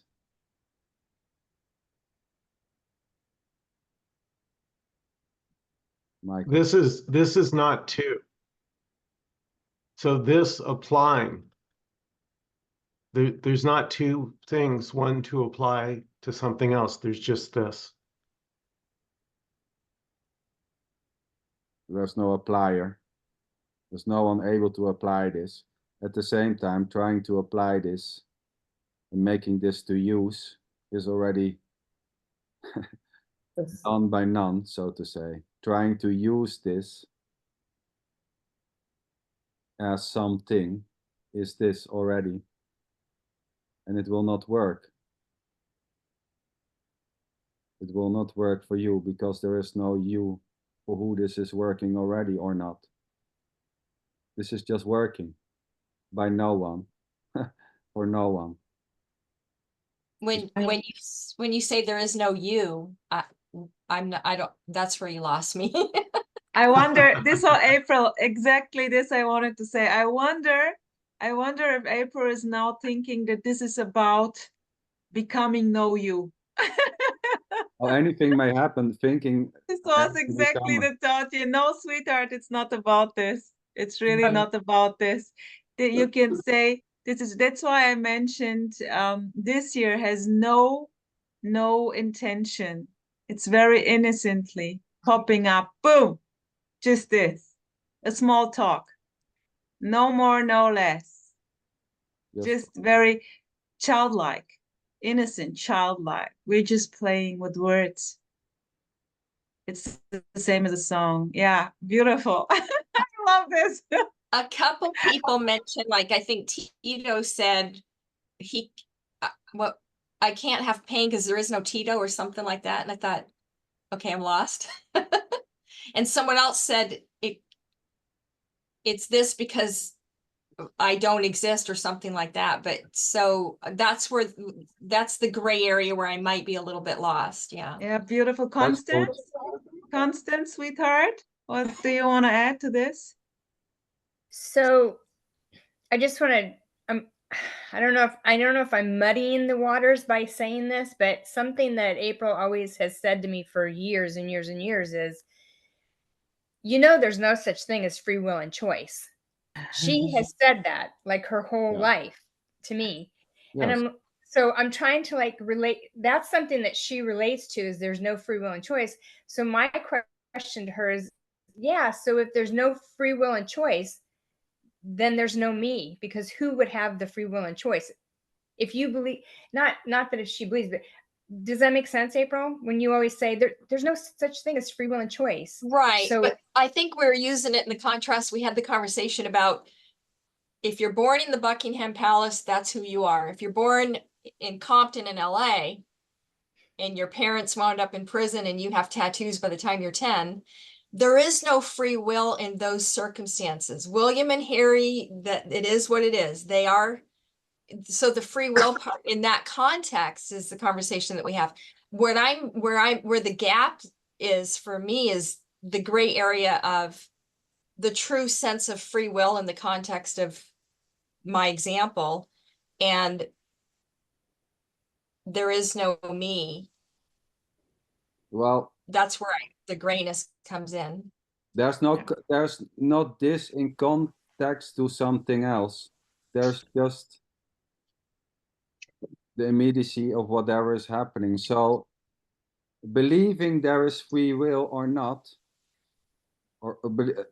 Michael. This is not two. So this applying, there's not two things, one to apply to something else. There's just this. There's no applier. There's no one able to apply this. At the same time, trying to apply this and making this to use is already done by none, so to say. Trying to use this as something is this already. And it will not work. It will not work for you because there is no you for who this is working already or not. This is just working by no one, for no one. When you say there is no you, that's where you lost me. I wonder, this or April, exactly this I wanted to say. I wonder if April is now thinking that this is about becoming no you. Well, anything may happen, thinking. This was exactly the thought, sweetheart, it's not about this. It's really not about this. That you can say, that's why I mentioned this year has no intention. It's very innocently popping up, boom, just this, a small talk, no more, no less. Yes. Just very childlike, innocent, childlike. We're just playing with words. It's the same as a song. Yeah, beautiful. I love this. A couple people mentioned, like I think Tito said, I can't have pain because there is no Tito or something like that. And I thought, okay, I'm lost. And someone else said it's this because I don't exist or something like that. But so that's the gray area where I might be a little bit lost. Yeah. Yeah, beautiful. Constance, sweetheart, what do you want to add to this? So I just want to, I don't know if I'm muddying the waters by saying this, but something that April always has said to me for years and years and years is, there's no such thing as free will and choice. She has said that like her whole life to me. Yes. And I'm trying to like relate. That's something that she relates to, is there's no free will and choice. So my question to her is, so if there's no free will and choice, then there's no me, because who would have the free will and choice? If you believe, not that if she believes, but does that make sense, April? When you always say there's no such thing as free will and choice. Right. So, but I think we're using it in the contrast. We had the conversation about if you're born in the Buckingham Palace, that's who you are. If you're born in Compton in LA and your parents wound up in prison and you have tattoos by the time you're 10, there is no free will in those circumstances. William and Harry, that it is what it is. They are, so the free will part in that context is the conversation that we have. Where the gap is for me is the gray area of the true sense of free will in the context of my example. And there is no me. Well, that's where the grayness comes in. There's not this in context to something else. There's just the immediacy of whatever is happening. So believing there is free will or not, or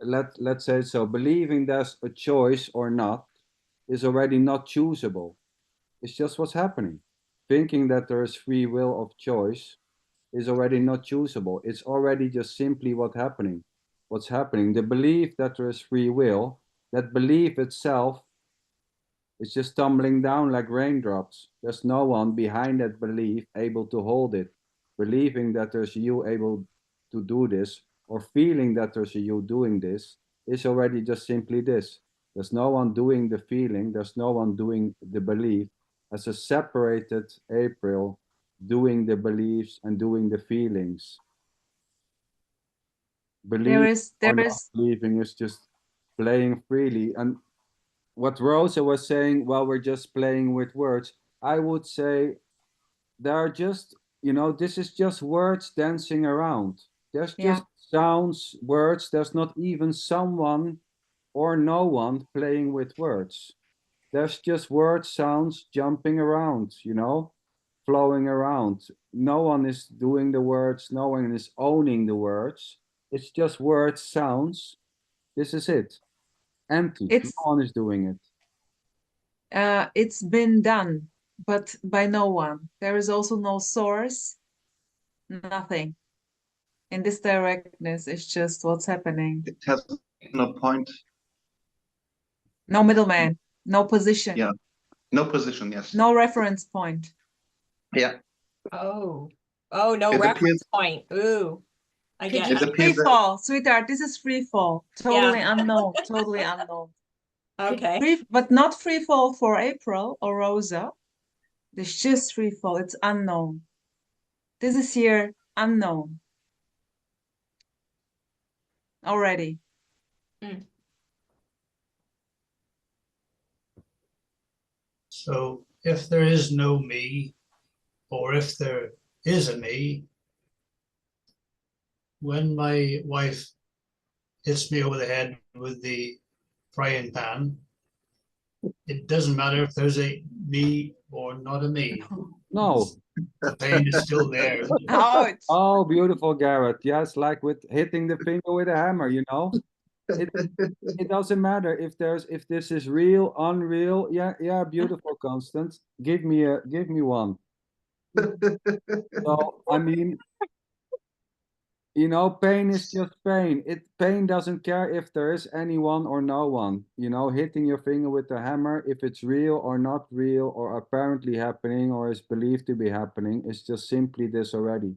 let's say so, believing there's a choice or not is already not choosable. It's just what's happening. Thinking that there is free will of choice is already not choosable. It's already just simply what's happening. The belief that there is free will, that belief itself is just tumbling down like raindrops. There's no one behind that belief able to hold it. Believing that there's you able to do this, or feeling that there's a you doing this, is already just simply this. There's no one doing the feeling, there's no one doing the belief. As a separated April doing the beliefs and doing the feelings. Believe or not believing is just playing freely. And what Rosa was saying, well, we're just playing with words. I would say there are just, this is just words dancing around. There's just sounds, words. There's not even someone or no one playing with words. There's just word sounds jumping around, flowing around. No one is doing the words. No one is owning the words. It's just word sounds. This is it. Empty. No one is doing it. It's been done, but by no one. There is also no source, nothing. In this directness, it's just what's happening. It has no point. No middleman, no position. Yeah, no position, yes. No reference point. Yeah. Oh, no reference point. Ooh, I get it. Free fall, sweetheart, this is free fall. Totally unknown, totally unknown. Okay. But not free fall for April or Rosa. It's just free fall, it's unknown. This is here unknown. Already. So if there is no me, or if there is a me, when my wife hits me over the head with the frying pan, it doesn't matter if there's a me or not a me. No. The pain is still there. Oh, beautiful, Garrett. Yes, like with hitting the finger with a hammer, It doesn't matter if this is real, unreal. Yeah, beautiful, Constance. Give me one. So I mean, pain is just pain. Pain doesn't care if there is anyone or no one. Hitting your finger with a hammer, if it's real or not real, or apparently happening, or is believed to be happening, is just simply this already.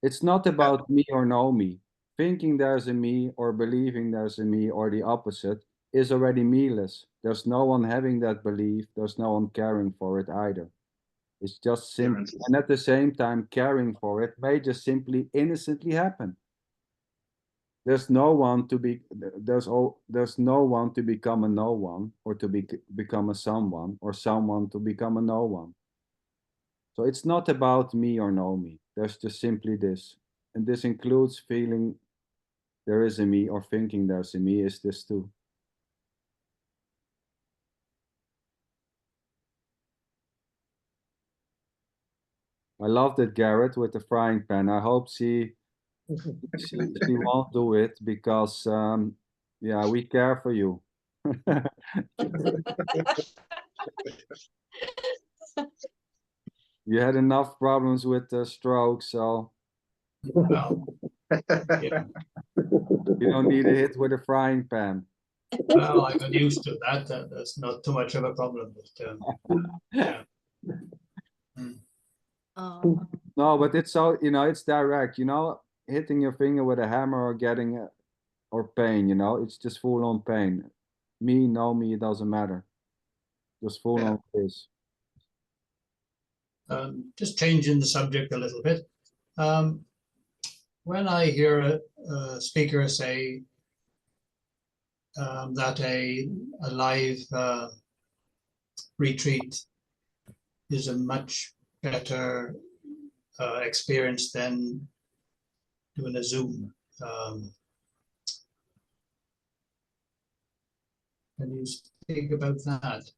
It's not about me or no me. Thinking there's a me or believing there's a me or the opposite is already me-less. There's no one having that belief. There's no one caring for it either. It's just simple. And at the same time, caring for it may just simply innocently happen. There's no one to be, there's no one to become a no one, or to become a someone, or someone to become a no one. So it's not about me or no me. There's just simply this. And this includes feeling there is a me, or thinking there's a me, is this too. I loved it, Garrett, with the frying pan. I hope she won't do it, because yeah, we care for you. You had enough problems with the stroke, so Well, yeah. you don't need a hit with a frying pan. Well, I got used to that. That's not too much of a problem. But, yeah. No, but it's so, it's direct, hitting your finger with a hammer or getting or pain, it's just full on pain. Me, no me, it doesn't matter. Just full on this. Just changing the subject a little bit. When I hear a speaker say that a live retreat is a much better experience than doing a Zoom. Can you speak about that?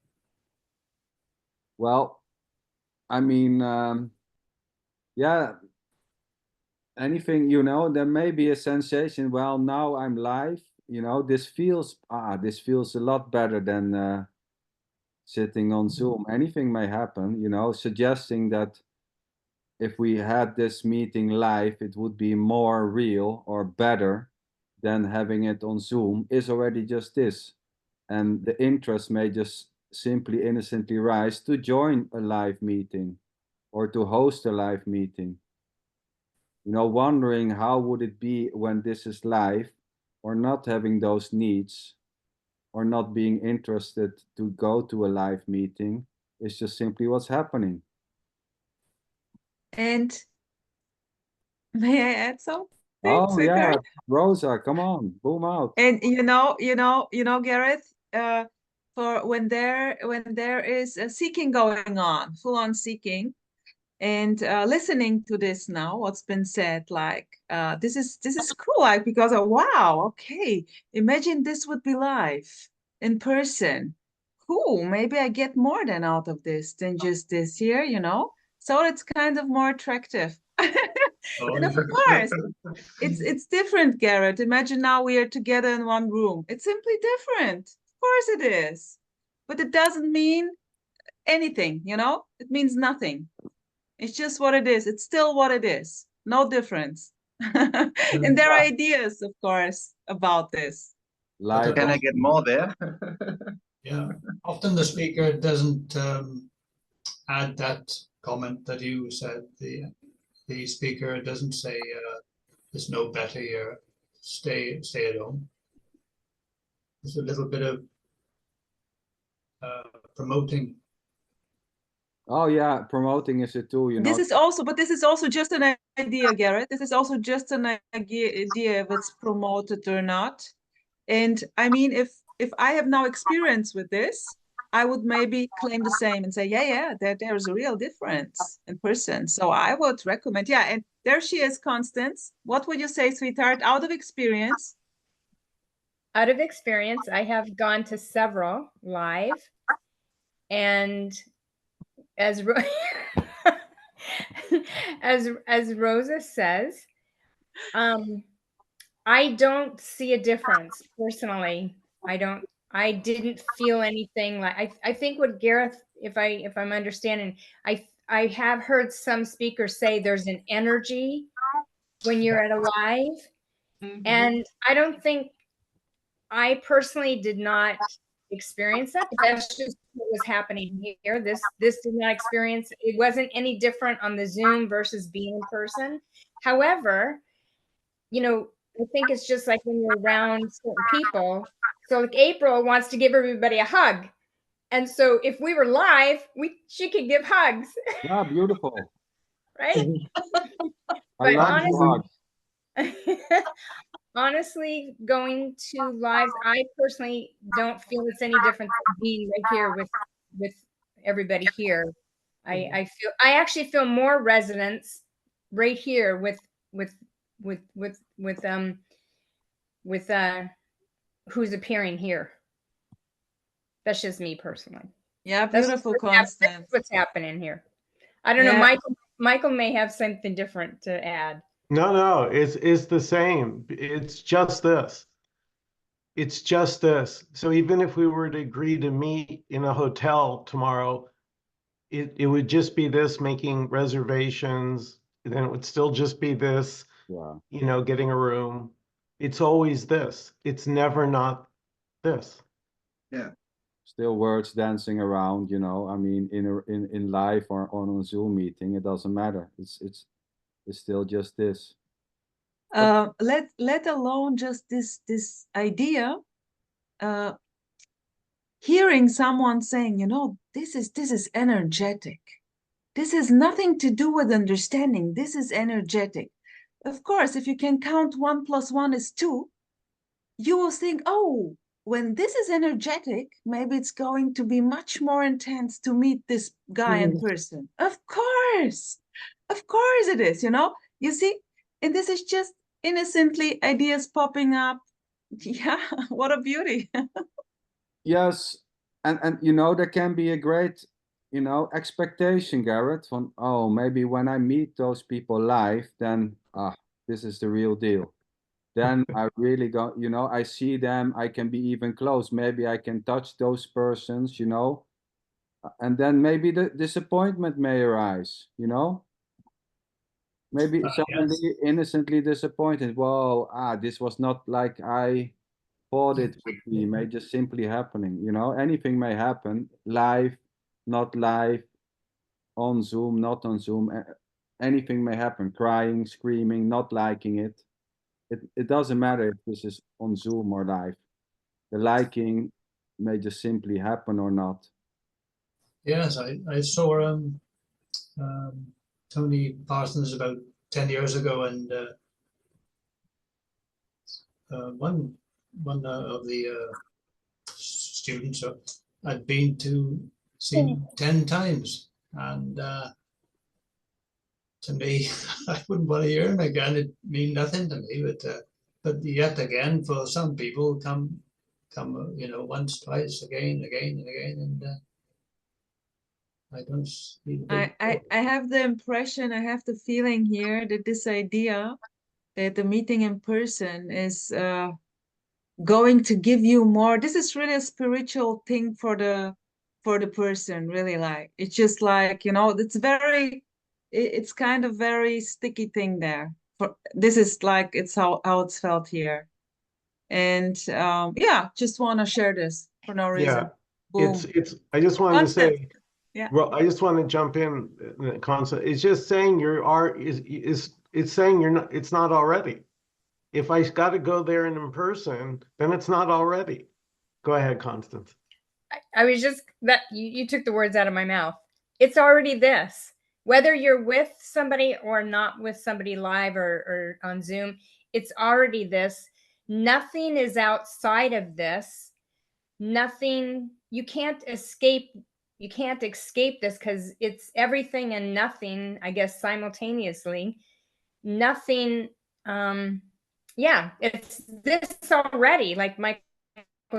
Well, I mean, yeah, anything, there may be a sensation, well, now I'm live, this feels a lot better than sitting on Zoom. Anything may happen, suggesting that if we had this meeting live, it would be more real or better than having it on Zoom is already just this. And the interest may just simply innocently rise to join a live meeting or to host a live meeting. Wondering how would it be when this is live, or not having those needs, or not being interested to go to a live meeting is just simply what's happening. And may I add something? Oh yeah, sweetheart? Rosa, come on, boom out. And Gareth, for when there is a seeking going on, full on seeking, and listening to this now, what's been said, like this is cool, like, because wow, okay, imagine this would be live in person. Cool, maybe I get more than out of this than just this here, so it's kind of more attractive. And of course, it's different, Garrett. Imagine now we are together in one room. It's simply different. Of course it is. But it doesn't mean anything, It means nothing. It's just what it is. It's still what it is. No difference. And there are ideas, of course, about this. Can I get more there? Yeah, often the speaker doesn't add that comment that you said. The speaker doesn't say there's no better here, stay at home. There's a little bit of promoting. Oh yeah, promoting is a tool, This is also just an idea, Garrett. This is also just an idea if it's promoted or not. And I mean, if I have no experience with this, I would maybe claim the same and say, yeah, there's a real difference in person. So I would recommend, and there she is, Constance. What would you say, sweetheart, out of experience? Out of experience, I have gone to several live, and as as Rosa says, I don't see a difference personally. I didn't feel anything like I think what Gareth, if I'm understanding, I have heard some speakers say there's an energy when you're at a live. Mhm. And I don't think, I personally did not experience that, but that's just what was happening here. This did not experience, it wasn't any different on the Zoom versus being in person. However, I think it's just like when you're around certain people. So like April wants to give everybody a hug. And so if we were live, she could give hugs. Yeah, beautiful. Right? I love honestly, honestly, going to lives, I personally don't feel it's any different than being right here with everybody here. I actually feel more resonance right here with who's appearing here. That's just me personally. Yeah, beautiful, Constance. That's what's happening here. I don't know. Michael may have something different to add. No, it's the same. It's just this. It's just this. So even if we were to agree to meet in a hotel tomorrow, it would just be this, making reservations. Then it would still just be this, getting a room. It's always this. It's never not this. Yeah. still words dancing around, you know. I mean, in live or on a Zoom meeting, it doesn't matter. It's still just this. Let alone just this idea, hearing someone saying, you know, this is energetic. This has nothing to do with understanding. This is energetic. Of course, if you can count 1 + 1 is 2, you will think, oh, when this is energetic, maybe it's going to be much more intense to meet this guy in person. Of course it is, you know. You see, and this is just innocently ideas popping up. Yeah, what a beauty. Yes, and you know, there can be a great, you know, expectation, Garrett, from, oh, maybe when I meet those people live, then this is the real deal. Then I really go, you know, I see them, I can be even close. Maybe I can touch those persons, you know, and then maybe the disappointment may arise, you know. Maybe someone Yes. be innocently disappointed. Well, this was not like I thought it would be. May just simply happening, you know. Anything may happen, live, not live, on Zoom, not on Zoom. Anything may happen. Crying, screaming, not liking it. It doesn't matter if this is on Zoom or live. The liking may just simply happen or not. Yes, I saw Tony Parsons about 10 years ago, and one of the students I'd been to see 10 times, and to me, I wouldn't want to hear him again. It mean nothing to me, but yet again, for some people, come, you know, once, twice, again, and again, and I don't see the big I have the impression, I have the feeling here that this idea that the meeting in person is going to give you more. This is really a spiritual thing for the person, really. Like, it's just like, you know, it's kind of very sticky thing there. This is like, it's how it's felt here. And yeah, just want to share this for no reason. Yeah, it's I just wanted to say, yeah. Well, I just want to jump in the concept. It's just saying it's saying you're not, it's not already. If I got to go there in person, then it's not already. Go ahead, Constance. I was just that you took the words out of my mouth. It's already this. Whether you're with somebody or not with somebody live or on Zoom, it's already this. Nothing is outside of this. Nothing, you can't escape this, because it's everything and nothing, I guess, simultaneously. Nothing, yeah, it's this already, like Michael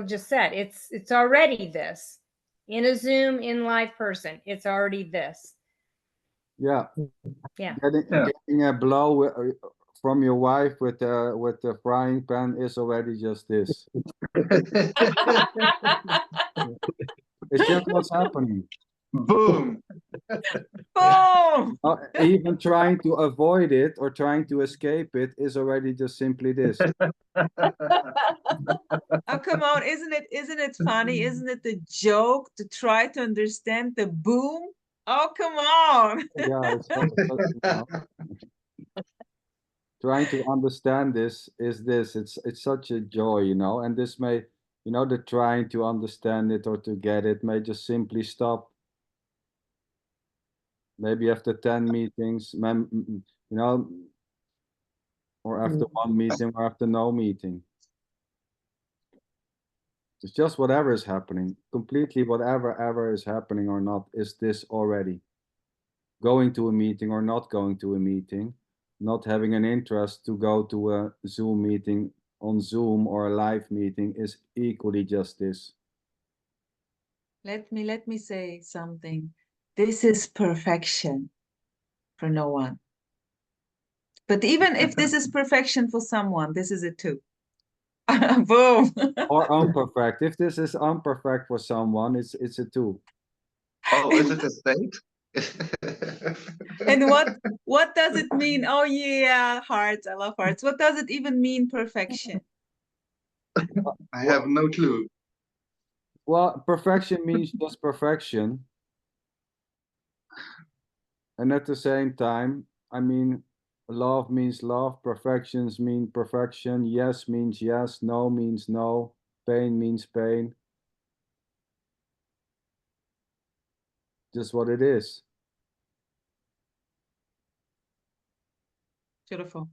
just said. It's already this. In a Zoom, in live person, it's already this. Yeah. Yeah. Getting a blow from your wife with the frying pan is already just this. It's just what's happening. Boom. Boom. Even trying to avoid it or trying to escape it is already just simply this. Oh, come on, isn't it funny? Isn't it the joke to try to understand the boom? Oh, come on. Yeah, you know, trying to understand this is this. It's such a joy, you know, and this may, you know, the trying to understand it or to get it may just simply stop. Maybe after 10 meetings, you know, or after one meeting or after no meeting. It's just whatever is happening, completely whatever ever is happening or not, is this already. Going to a meeting or not going to a meeting, not having an interest to go to a Zoom meeting on Zoom or a live meeting is equally just this. Let me say something. This is perfection for no one. But even if this is perfection for someone, this is it too. Boom. Or unperfect. If this is unperfect for someone, it's a two. Oh, is it a state? And what does it mean? Oh yeah, hearts. I love hearts. What does it even mean, perfection? I have no clue. Well, perfection means just perfection. And at the same time, I mean, love means love, perfections mean perfection, yes means yes, no means no, pain means pain. Just what it is. Beautiful.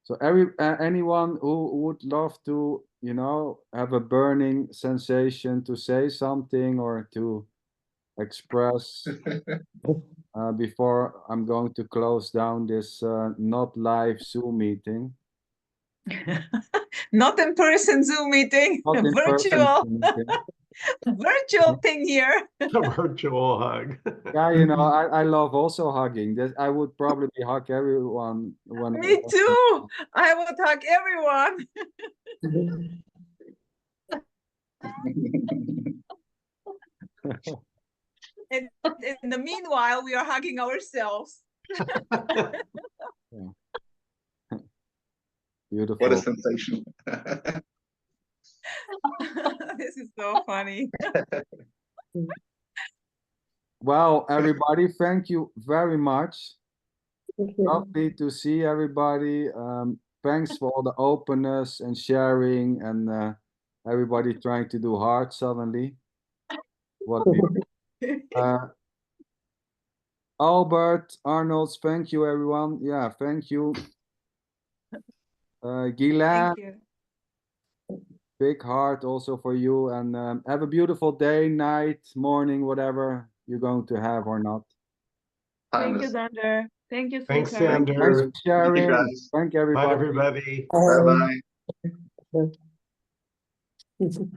So anyone who would love to, you know, have a burning sensation to say something or to express before I'm going to close down this not live Zoom meeting. Not in person Zoom meeting, Not in person virtual, Zoom meeting. virtual thing here. A virtual hug. Yeah, you know, I love also hugging. I would probably hug everyone when. Me too. I will hug everyone. And in the meanwhile, we are hugging ourselves. Beautiful. What a sensation. This is so funny. Well, everybody, thank you very much. Lovely to see everybody. Thanks for all the openness and sharing and everybody trying to do hard suddenly. What a beauty. Albert, Arnold, thank you everyone. Yeah, thank you. Guylaine, Thank you. big heart also for you, and have a beautiful day, night, morning, whatever you're going to have or not. Thank you, Sander. Thank you, Thanks, sweetheart. Thanks Sander. for sharing. guys. Thank Bye, everybody. everybody. Bye bye.